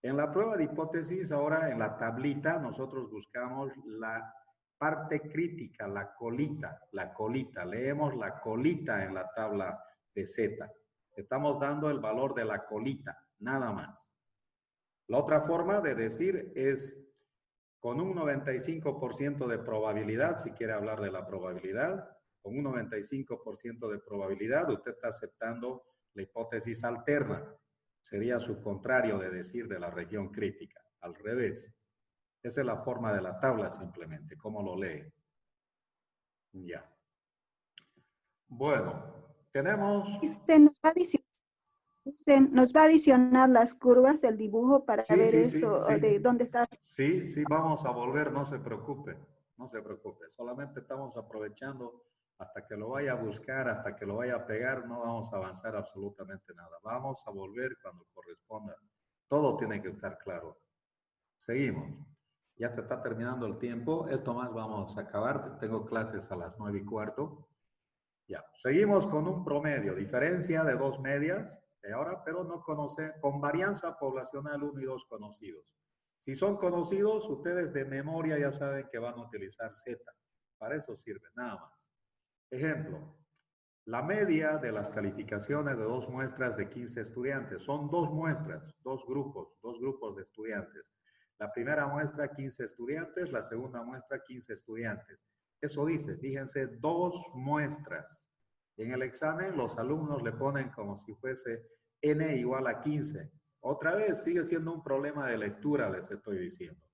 En la prueba de hipótesis, ahora en la tablita, nosotros buscamos la parte crítica, la colita. Leemos la colita en la tabla de Z. Estamos dando el valor de la colita, nada más. La otra forma de decir es con un 95% de probabilidad, si quiere hablar de la probabilidad, con un 95% de probabilidad, usted está aceptando la hipótesis alterna. Sería su contrario de decir de la región crítica, al revés. Esa es la forma de la tabla simplemente, ¿cómo lo lee? Ya. Bueno, tenemos... Nos va a adicionar las curvas del dibujo para Sí, ver sí, eso, sí, sí. de dónde está. Sí, vamos a volver, no se preocupe, no se preocupe. Solamente estamos aprovechando hasta que lo vaya a buscar, hasta que lo vaya a pegar, no vamos a avanzar absolutamente nada. Vamos a volver cuando corresponda. Todo tiene que estar claro. Seguimos. Ya se está terminando el tiempo. Esto más vamos a acabar. Tengo clases a las 9:15. Ya. Seguimos con un promedio. Diferencia de dos medias. Ahora, pero no conoce, con varianza poblacional 1 y 2 conocidos. Si son conocidos, ustedes de memoria ya saben que van a utilizar Z. Para eso sirve, nada más. Ejemplo, la media de las calificaciones de dos muestras de 15 estudiantes. Son dos muestras, dos grupos de estudiantes. La primera muestra 15 estudiantes, la segunda muestra 15 estudiantes. Eso dice, fíjense, dos muestras. En el examen los alumnos le ponen como si fuese n igual a 15. Otra vez, sigue siendo un problema de lectura, les estoy diciendo.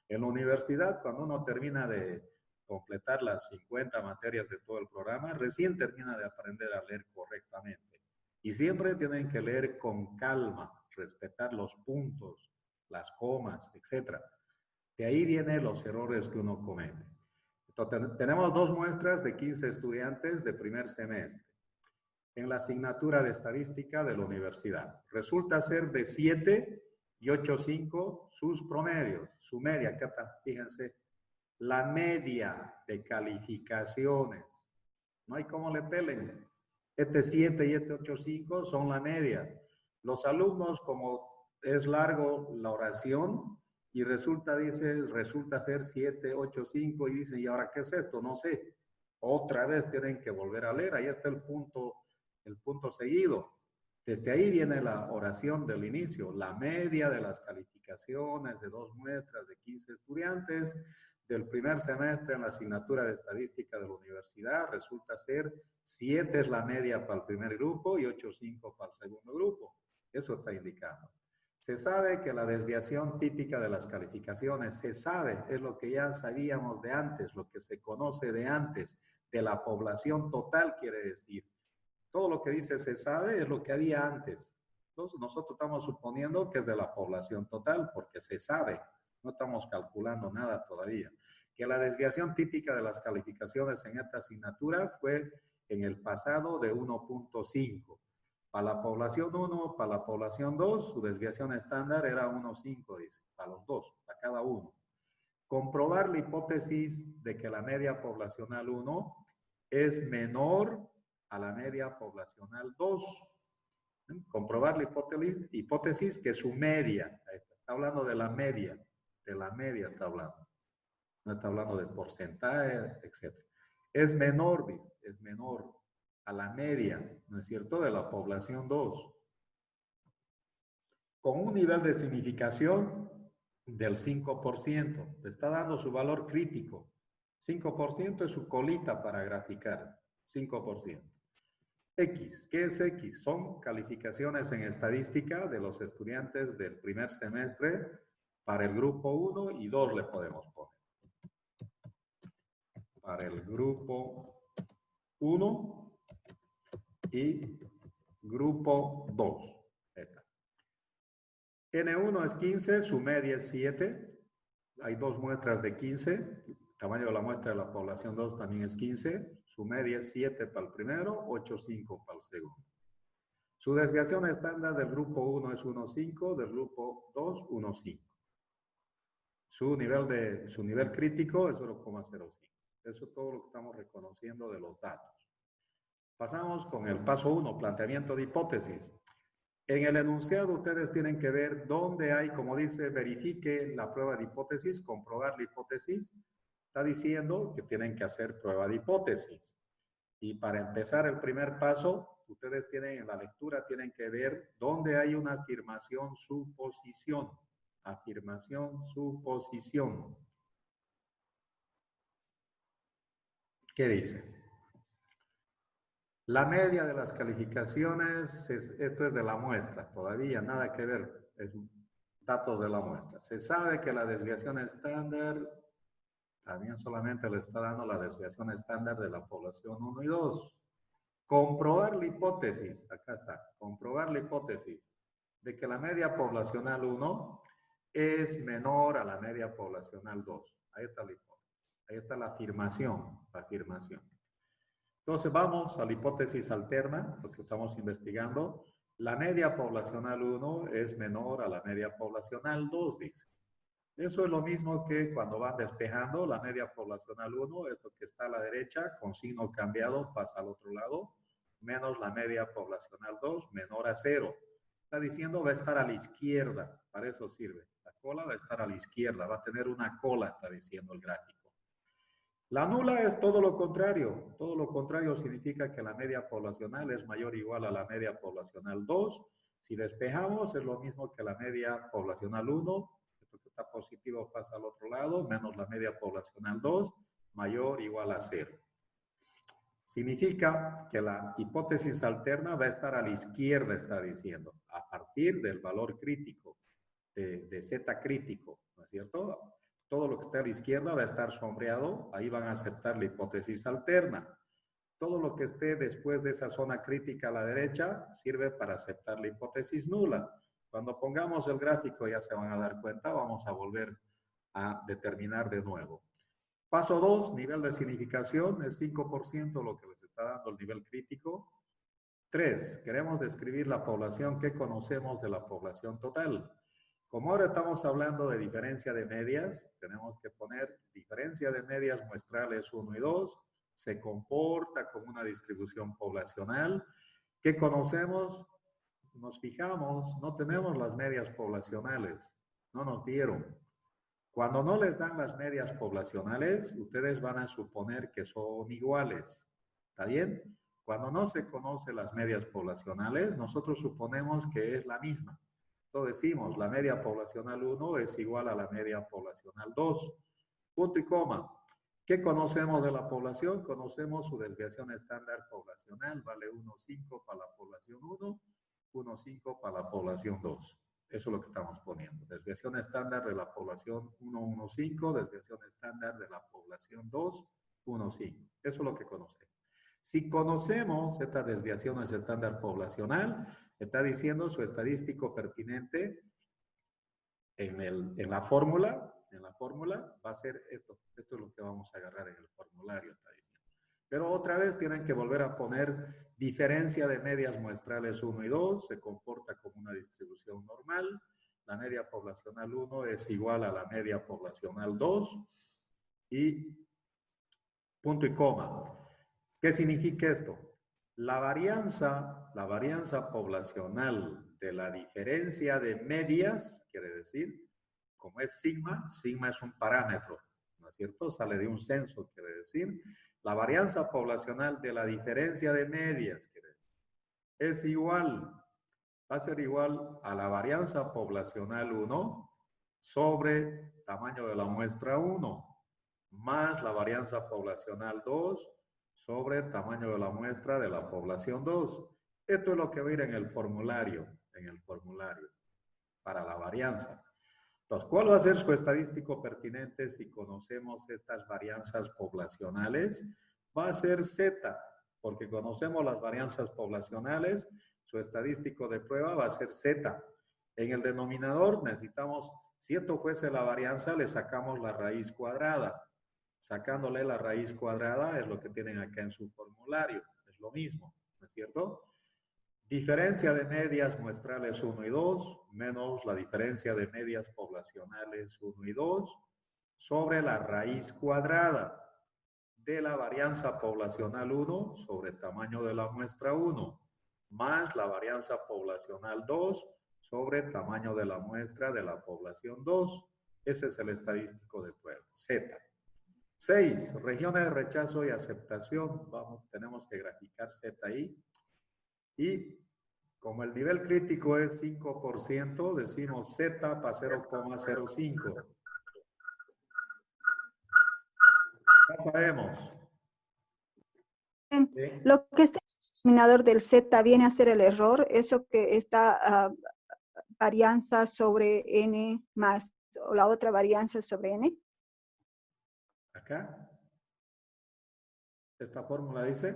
En la universidad, cuando uno termina de completar las 50 materias de todo el programa, recién termina de aprender a leer correctamente. Y siempre tienen que leer con calma, respetar los puntos, las comas, etc. De ahí vienen los errores que uno comete. Entonces, tenemos dos muestras de 15 estudiantes de primer semestre en la asignatura de estadística de la universidad. Resulta ser de 7 y 8.5 sus promedios, su media, acá está, fíjense, la media de calificaciones. No hay cómo le pelen. Este 7 y este 8.5 son la media. Los alumnos, como es largo la oración, y resulta ser 7, 8, 5, y dicen, ¿y ahora qué es esto? No sé. Otra vez tienen que volver a leer. Ahí está el punto seguido. Desde ahí viene la oración del inicio. La media de las calificaciones de dos muestras de 15 estudiantes del primer semestre en la asignatura de estadística de la universidad resulta ser 7 es la media para el primer grupo y 8.5 para el segundo grupo. Eso está indicando. Se sabe que la desviación típica de las calificaciones, se sabe, es lo que ya sabíamos de antes, lo que se conoce de antes, de la población total quiere decir. Todo lo que dice se sabe es lo que había antes. Entonces nosotros estamos suponiendo que es de la población total porque se sabe. No estamos calculando nada todavía. Que la desviación típica de las calificaciones en esta asignatura fue en el pasado de 1.5. Para la población 1, para la población 2, su desviación estándar era 1.5, dice, para los dos, para cada uno. Comprobar la hipótesis de que la media poblacional 1 es menor a la media poblacional 2. Comprobar la hipótesis que su media, está hablando de la media está hablando. No está hablando de porcentaje, etc. Es menor, dice, es menor a la media, ¿no es cierto?, de la población 2. Con un nivel de significación del 5%. Le está dando su valor crítico. 5% es su colita para graficar. 5%. X. ¿Qué es X? Son calificaciones en estadística de los estudiantes del primer semestre para el grupo 1 y 2 le podemos poner. Para el grupo 1 y grupo 2. N1 es 15, su media es 7. Hay dos muestras de 15. El tamaño de la muestra de la población 2 también es 15. Su media es 7 para el primero, 8.5 para el segundo. Su desviación estándar del grupo 1 es 1.5, del grupo 2, 1.5. Su nivel crítico es 0.05. Eso es todo lo que estamos reconociendo de los datos. Pasamos con el paso 1, planteamiento de hipótesis. En el enunciado ustedes tienen que ver dónde hay, como dice, verifique la prueba de hipótesis, comprobar la hipótesis. Está diciendo que tienen que hacer prueba de hipótesis. Y para empezar el primer paso, ustedes tienen en la lectura, tienen que ver dónde hay una afirmación suposición. Afirmación suposición. ¿Qué dice? La media de las calificaciones, esto es de la muestra, todavía nada que ver, es datos de la muestra. Se sabe que la desviación estándar, también solamente le está dando la desviación estándar de la población 1 y 2. Comprobar la hipótesis, acá está, comprobar la hipótesis de que la media poblacional 1 es menor a la media poblacional 2. Ahí está la hipótesis, ahí está la afirmación, la afirmación. Entonces vamos a la hipótesis alterna, lo que estamos investigando. La media poblacional 1 es menor a la media poblacional 2, dice. Eso es lo mismo que cuando van despejando, la media poblacional 1, esto que está a la derecha, con signo cambiado, pasa al otro lado, menos la media poblacional 2, menor a 0. Está diciendo va a estar a la izquierda, para eso sirve. La cola va a estar a la izquierda, va a tener una cola, está diciendo el gráfico. La nula es todo lo contrario. Todo lo contrario significa que la media poblacional es mayor o igual a la media poblacional 2. Si despejamos, es lo mismo que la media poblacional 1. Esto que está positivo pasa al otro lado, menos la media poblacional 2, mayor o igual a 0. Significa que la hipótesis alterna va a estar a la izquierda, está diciendo, a partir del valor crítico, de Z crítico, ¿no es cierto? Todo lo que está a la izquierda va a estar sombreado, ahí van a aceptar la hipótesis alterna. Todo lo que esté después de esa zona crítica a la derecha sirve para aceptar la hipótesis nula. Cuando pongamos el gráfico ya se van a dar cuenta, vamos a volver a determinar de nuevo. Paso 2, nivel de significación, es 5% lo que les está dando el nivel crítico. 3, queremos describir la población que conocemos de la población total. Como ahora estamos hablando de diferencia de medias, tenemos que poner diferencia de medias muestrales 1 y 2, se comporta como una distribución poblacional. ¿Qué conocemos? Nos fijamos, no tenemos las medias poblacionales, no nos dieron. Cuando no les dan las medias poblacionales, ustedes van a suponer que son iguales, ¿está bien? Cuando no se conocen las medias poblacionales, nosotros suponemos que es la misma. Entonces decimos, la media poblacional 1 es igual a la media poblacional 2. Punto y coma. ¿Qué conocemos de la población? Conocemos su desviación estándar poblacional, vale 1,5 para la población 1, 1,5 para la población 2. Eso es lo que estamos poniendo. Desviación estándar de la población 1, 1,5, desviación estándar de la población 2, 1,5. Eso es lo que conocemos. Si conocemos estas desviaciones estándar poblacional, está diciendo su estadístico pertinente en la fórmula va a ser esto. Esto es lo que vamos a agarrar en el formulario, está diciendo. Pero otra vez tienen que volver a poner diferencia de medias muestrales 1 y 2, se comporta como una distribución normal. La media poblacional 1 es igual a la media poblacional 2 y punto y coma. ¿Qué significa esto? La varianza poblacional de la diferencia de medias, quiere decir, como es sigma, sigma es un parámetro, ¿no es cierto? Sale de un censo, quiere decir. La varianza poblacional de la diferencia de medias, quiere decir, es igual, va a ser igual a la varianza poblacional 1 sobre tamaño de la muestra 1, más la varianza poblacional 2 sobre el tamaño de la muestra de la población 2. Esto es lo que va a ir en el formulario para la varianza. Entonces, ¿cuál va a ser su estadístico pertinente si conocemos estas varianzas poblacionales? Va a ser Z, porque conocemos las varianzas poblacionales, su estadístico de prueba va a ser Z. En el denominador necesitamos, si esto fuese la varianza, le sacamos la raíz cuadrada. Sacándole la raíz cuadrada es lo que tienen acá en su formulario. Es lo mismo, ¿no es cierto? Diferencia de medias muestrales 1 y 2 menos la diferencia de medias poblacionales 1 y 2 sobre la raíz cuadrada de la varianza poblacional 1 sobre el tamaño de la muestra 1 más la varianza poblacional 2 sobre el tamaño de la muestra de la población 2. Ese es el estadístico de prueba, Z. 6. Regiones de rechazo y aceptación. Tenemos que graficar Z ahí. Y como el nivel crítico es 5%, decimos Z para 0,05. Ya sabemos. ¿Sí? Lo que está en el denominador del Z viene a ser el error, eso que está varianza sobre N más, o la otra varianza sobre N. Acá. Esta fórmula dice.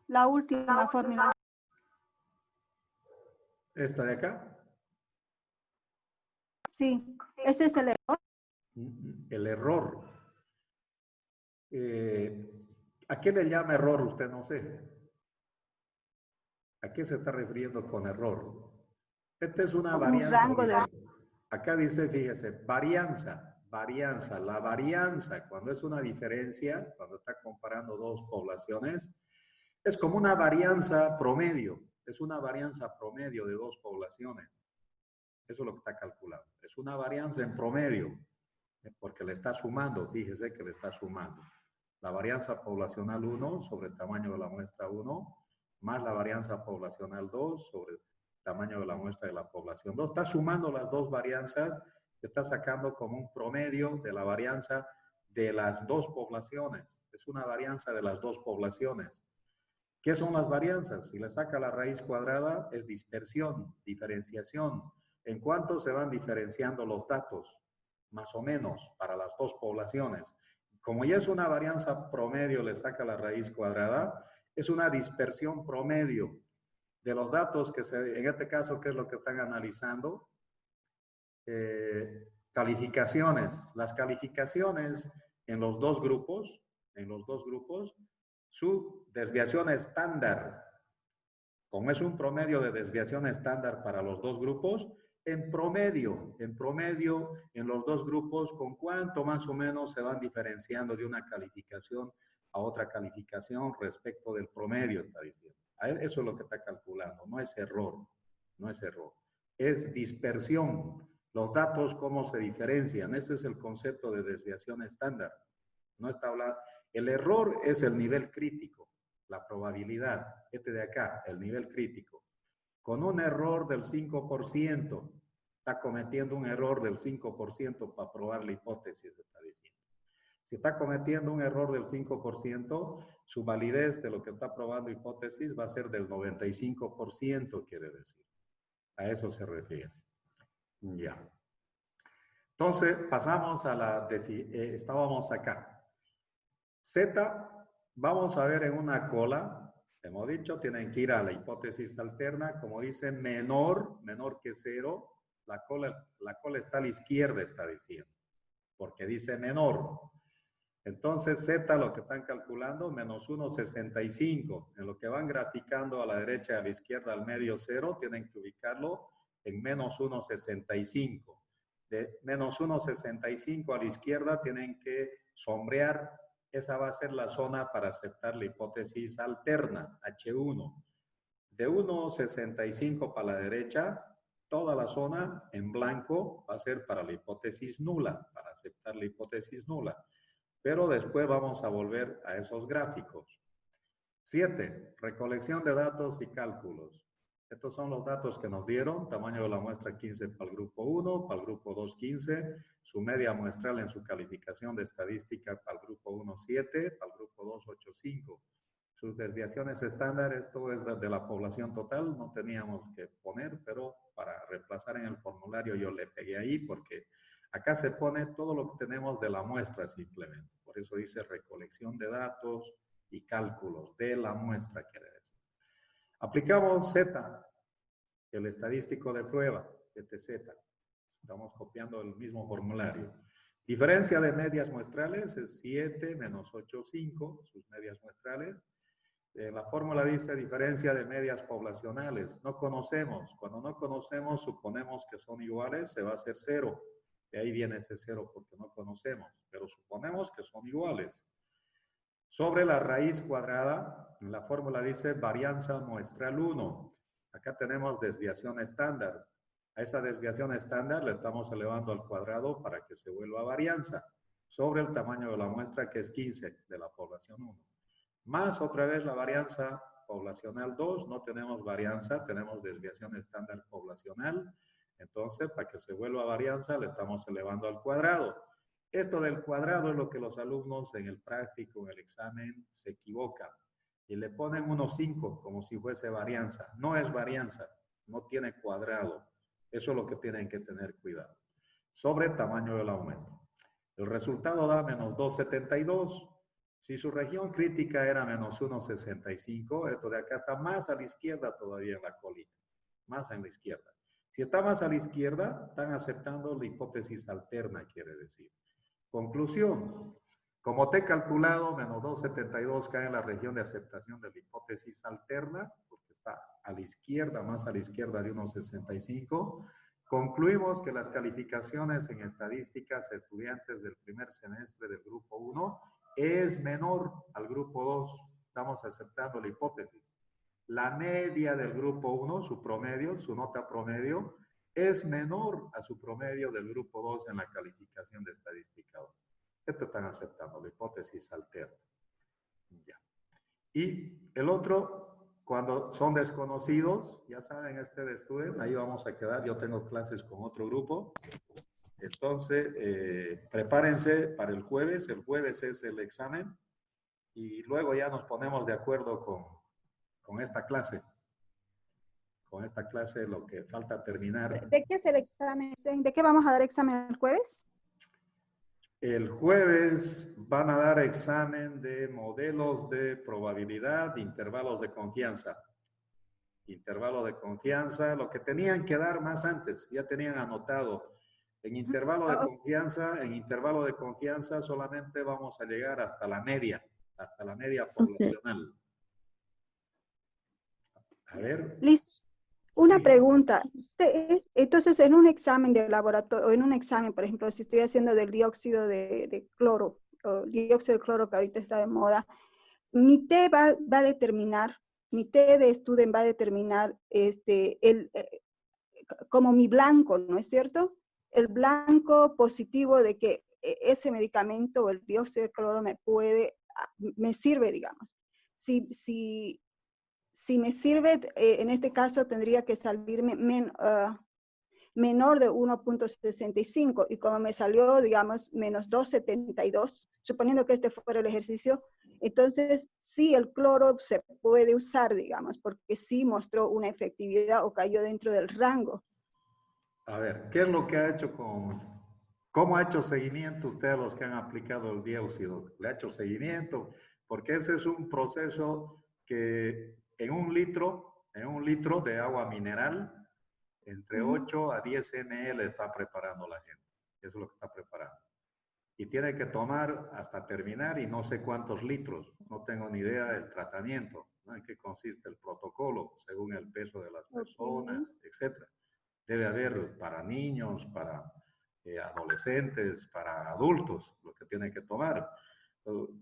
La última fórmula. Esta de acá. Sí, ese es el error. El error. ¿A qué le llama error usted? No sé. ¿A qué se está refiriendo con error? Esta es una varianza. Un rango de... Acá dice, fíjese, varianza. La varianza, cuando es una diferencia, cuando está comparando dos poblaciones, es como una varianza promedio. Es una varianza promedio de dos poblaciones. Eso es lo que está calculando. Es una varianza en promedio, porque le está sumando, fíjese que le está sumando. La varianza poblacional 1 sobre el tamaño de la muestra 1, más la varianza poblacional 2 sobre el tamaño de la muestra de la población 2. Está sumando las dos varianzas, está sacando como un promedio de la varianza de las dos poblaciones. Es una varianza de las dos poblaciones. ¿Qué son las varianzas? Si le saca la raíz cuadrada, es dispersión, diferenciación. ¿En cuánto se van diferenciando los datos? Más o menos, para las dos poblaciones. Como ya es una varianza promedio, le saca la raíz cuadrada, es una dispersión promedio de los datos que en este caso, ¿qué es lo que están analizando? Calificaciones. Las calificaciones en los dos grupos, su desviación estándar, como es un promedio de desviación estándar para los dos grupos, en promedio, en los dos grupos, ¿con cuánto más o menos se van diferenciando de una calificación a otra calificación respecto del promedio, está diciendo? Eso es lo que está calculando, no es error, es dispersión. Los datos, ¿cómo se diferencian? Ese es el concepto de desviación estándar. No está hablando. El error es el nivel crítico, la probabilidad. Este de acá, el nivel crítico. Con un error del 5%, está cometiendo un error del 5% para probar la hipótesis, está diciendo. Si está cometiendo un error del 5%, su validez de lo que está probando hipótesis va a ser del 95%, quiere decir. A eso se refiere. Ya. Entonces, pasamos a la... estábamos acá. Z, vamos a ver en una cola, hemos dicho, tienen que ir a la hipótesis alterna, como dice, menor que 0, la cola está a la izquierda, está diciendo, porque dice menor. Entonces, Z, lo que están calculando, menos 1,65. En lo que van graficando a la derecha y a la izquierda al medio 0, tienen que ubicarlo en menos 1,65. De menos 1,65 a la izquierda tienen que sombrear. Esa va a ser la zona para aceptar la hipótesis alterna, H1. De 1,65 para la derecha, toda la zona en blanco va a ser para la hipótesis nula, para aceptar la hipótesis nula. Pero después vamos a volver a esos gráficos. 7. Recolección de datos y cálculos. Estos son los datos que nos dieron. Tamaño de la muestra 15 para el grupo 1, para el grupo 2 15. Su media muestral en su calificación de estadística para el grupo 1 7, para el grupo 2 8 5. Sus desviaciones estándar, esto es de la población total, no teníamos que poner, pero para reemplazar en el formulario yo le pegué ahí porque acá se pone todo lo que tenemos de la muestra simplemente. Por eso dice recolección de datos y cálculos de la muestra, quiere decir. Aplicamos Z, el estadístico de prueba, ETZ. Estamos copiando el mismo formulario. Diferencia de medias muestrales es 7 menos 8, 5, sus medias muestrales. La fórmula dice diferencia de medias poblacionales. No conocemos. Cuando no conocemos, suponemos que son iguales, se va a hacer 0. De ahí viene ese 0 porque no conocemos. Pero suponemos que son iguales. Sobre la raíz cuadrada, la fórmula dice varianza muestral 1. Acá tenemos desviación estándar. A esa desviación estándar le estamos elevando al cuadrado para que se vuelva varianza sobre el tamaño de la muestra, que es 15 de la población 1. Más otra vez la varianza poblacional 2, no tenemos varianza, tenemos desviación estándar poblacional. Entonces, para que se vuelva varianza, le estamos elevando al cuadrado. Esto del cuadrado es lo que los alumnos en el práctico, en el examen, se equivocan. Y le ponen unos 5 como si fuese varianza. No es varianza, no tiene cuadrado. Eso es lo que tienen que tener cuidado. Sobre el tamaño de la muestra. El resultado da menos 2,72. Si su región crítica era menos 1,65, esto de acá está más a la izquierda todavía en la colita. Más en la izquierda. Si está más a la izquierda, están aceptando la hipótesis alterna, quiere decir. Conclusión. Como te he calculado, menos 2,72 cae en la región de aceptación de la hipótesis alterna, porque está a la izquierda, más a la izquierda de 1,65. Concluimos que las calificaciones en estadísticas a estudiantes del primer semestre del grupo 1 es menor al grupo 2. Estamos aceptando la hipótesis. La media del grupo 1, su promedio, su nota promedio, es menor a su promedio del grupo 2 en la calificación de estadística 2. Esto están aceptando la hipótesis alterna. Ya. Y el otro, cuando son desconocidos, ya saben, este de Student, ahí vamos a quedar. Yo tengo clases con otro grupo. Entonces, prepárense para el jueves. El jueves es el examen. Y luego ya nos ponemos de acuerdo con esta clase. Con esta clase lo que falta terminar. ¿De qué es el examen? ¿De qué vamos a dar examen el jueves? El jueves van a dar examen de modelos de probabilidad, intervalos de confianza. Intervalo de confianza, lo que tenían que dar más antes, ya tenían anotado. En intervalo de confianza solamente vamos a llegar hasta la media poblacional. A ver. Listo. Una Sí. pregunta. Entonces, en un examen de laboratorio, o en un examen, por ejemplo, si estoy haciendo del dióxido de cloro, o dióxido de cloro que ahorita está de moda, mi T va a determinar, mi T de Student va a determinar como mi blanco, ¿no es cierto? El blanco positivo de que ese medicamento o el dióxido de cloro me sirve, digamos. Si me sirve, en este caso tendría que salirme menor de 1,65 y como me salió, digamos, menos 2,72, suponiendo que este fuera el ejercicio, entonces sí el cloro se puede usar, digamos, porque sí mostró una efectividad o cayó dentro del rango. A ver, ¿qué es lo que ha hecho cómo ha hecho seguimiento usted a los que han aplicado el dióxido? ¿Le ha hecho seguimiento? Porque ese es un proceso que en un litro de agua mineral, entre 8 a 10 ml está preparando la gente. Eso es lo que está preparando. Y tiene que tomar hasta terminar y no sé cuántos litros. No tengo ni idea del tratamiento, ¿no? En qué consiste el protocolo, según el peso de las personas, etc. Debe haber para niños, para adolescentes, para adultos, lo que tienen que tomar.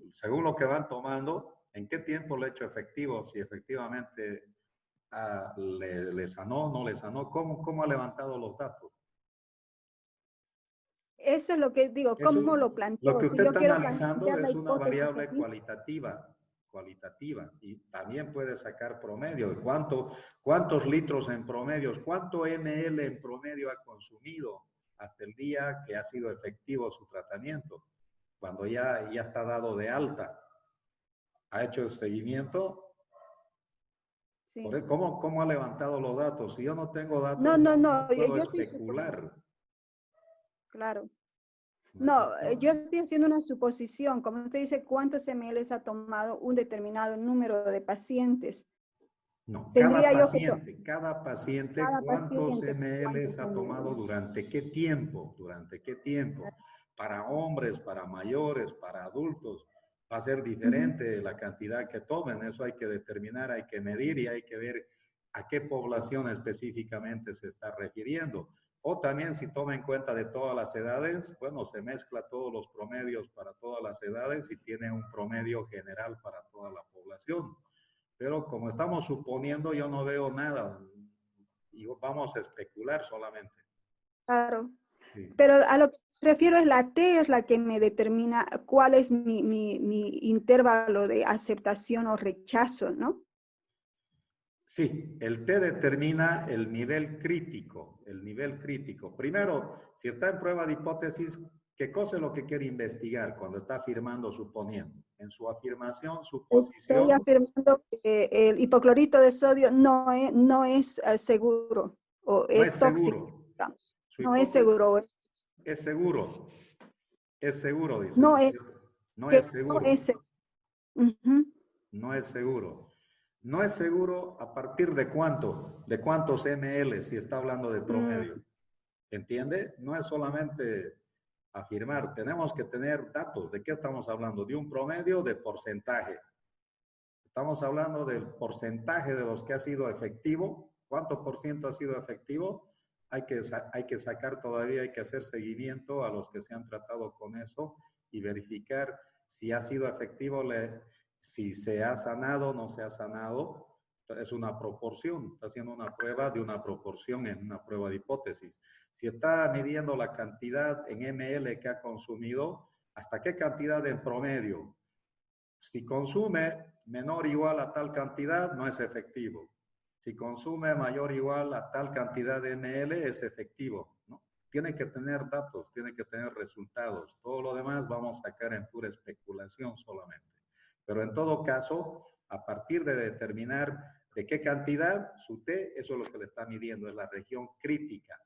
Según lo que van tomando, ¿en qué tiempo le he hecho efectivo? Si efectivamente le sanó, no le sanó. ¿Cómo ha levantado los datos? Eso es lo que digo, ¿cómo lo planteo? Lo que usted Si yo está quiero analizando plantear la es una hipótesis variable aquí, cualitativa y también puede sacar promedio. ¿Cuántos litros en promedio? ¿Cuánto ml en promedio ha consumido hasta el día que ha sido efectivo su tratamiento? Cuando ya está dado de alta. ¿Ha hecho el seguimiento? sí. ¿Cómo ha levantado los datos? Si yo no tengo datos, No, puedo yo especular. Claro. No, yo estoy haciendo una suposición. Como usted dice, ¿cuántos ml ha tomado un determinado número de pacientes? No, cada paciente, ¿cuántos ml ha tomado durante qué tiempo? ¿Durante qué tiempo? Para hombres, para mayores, para adultos, va a ser diferente la cantidad que tomen. Eso hay que determinar, hay que medir y hay que ver a qué población específicamente se está refiriendo. O también si toma en cuenta de todas las edades, bueno, se mezcla todos los promedios para todas las edades y tiene un promedio general para toda la población. Pero como estamos suponiendo, yo no veo nada y vamos a especular solamente. Claro. Sí. Pero a lo que me refiero es la T es la que me determina cuál es mi intervalo de aceptación o rechazo, ¿no? Sí, el T determina el nivel crítico, Primero, si está en prueba de hipótesis, ¿qué cosa es lo que quiere investigar cuando está afirmando, suponiendo? En su afirmación, su posición... Estoy afirmando que el hipoclorito de sodio no es seguro o no es tóxico. seguro. No es seguro. Es seguro. Es seguro, dice. No es. No es seguro. No es seguro. Uh-huh. No es seguro. No es seguro a partir de cuánto, de cuántos ml, si está hablando de promedio. ¿Entiende? No es solamente afirmar, tenemos que tener datos. ¿De qué estamos hablando? De un promedio de porcentaje. Estamos hablando del porcentaje de los que ha sido efectivo. ¿Cuánto por ciento ha sido efectivo? Hay que sacar todavía, hay que hacer seguimiento a los que se han tratado con eso y verificar si ha sido efectivo, si se ha sanado o no se ha sanado. Es una proporción, está haciendo una prueba de una proporción en una prueba de hipótesis. Si está midiendo la cantidad en ml que ha consumido, ¿hasta qué cantidad en promedio? Si consume menor o igual a tal cantidad, no es efectivo. Si consume mayor o igual a tal cantidad de ml, es efectivo, ¿no? Tiene que tener datos, tiene que tener resultados. Todo lo demás vamos a sacar en pura especulación solamente. Pero en todo caso, a partir de determinar de qué cantidad, su T, eso es lo que le está midiendo, es la región crítica,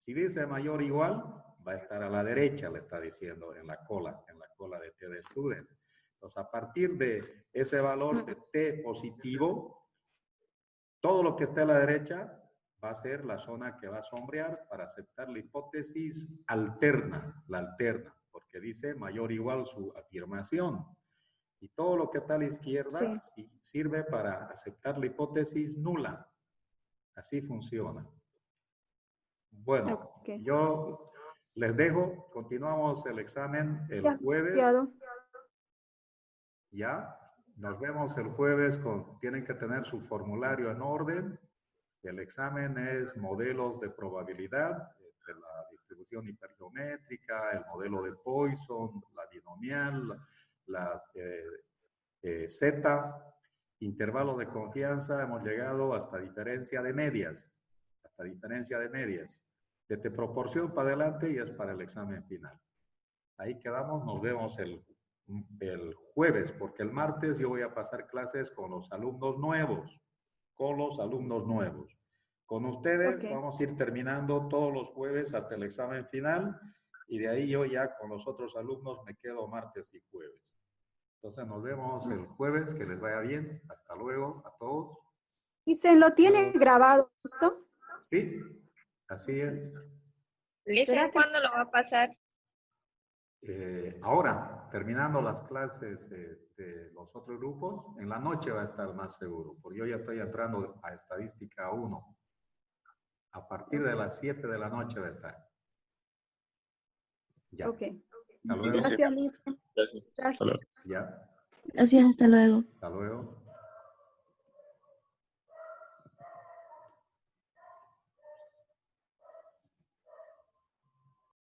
Si dice mayor o igual, va a estar a la derecha, le está diciendo, en la cola de T de student. Entonces, a partir de ese valor de T positivo, todo lo que esté a la derecha va a ser la zona que va a sombrear para aceptar la hipótesis alterna, porque dice mayor o igual su afirmación. Y todo lo que está a la izquierda sirve para aceptar la hipótesis nula. Así funciona. Bueno, yo les dejo. Continuamos el examen el jueves. Ya. Nos vemos el jueves. Tienen que tener su formulario en orden. El examen es modelos de probabilidad, de la distribución hipergeométrica, el modelo de Poisson, la binomial, la Z, intervalo de confianza, hemos llegado hasta diferencia de medias. Desde proporción para adelante y es para el examen final. Ahí quedamos, nos vemos el jueves, porque el martes yo voy a pasar clases con los alumnos nuevos. Con ustedes vamos a ir terminando todos los jueves hasta el examen final y de ahí yo ya con los otros alumnos me quedo martes y jueves. Entonces nos vemos el jueves, que les vaya bien. Hasta luego a todos. ¿Y se lo tiene grabado esto? Sí, así es. Lisa, ¿cuándo lo va a pasar? Ahora, terminando las clases de los otros grupos, en la noche va a estar más seguro, porque yo ya estoy entrando a estadística 1. A partir de las 7 de la noche va a estar. Ya. Ok. Hasta luego. Gracias, Lisa. Gracias. Gracias. Ya. Gracias, hasta luego. Hasta luego.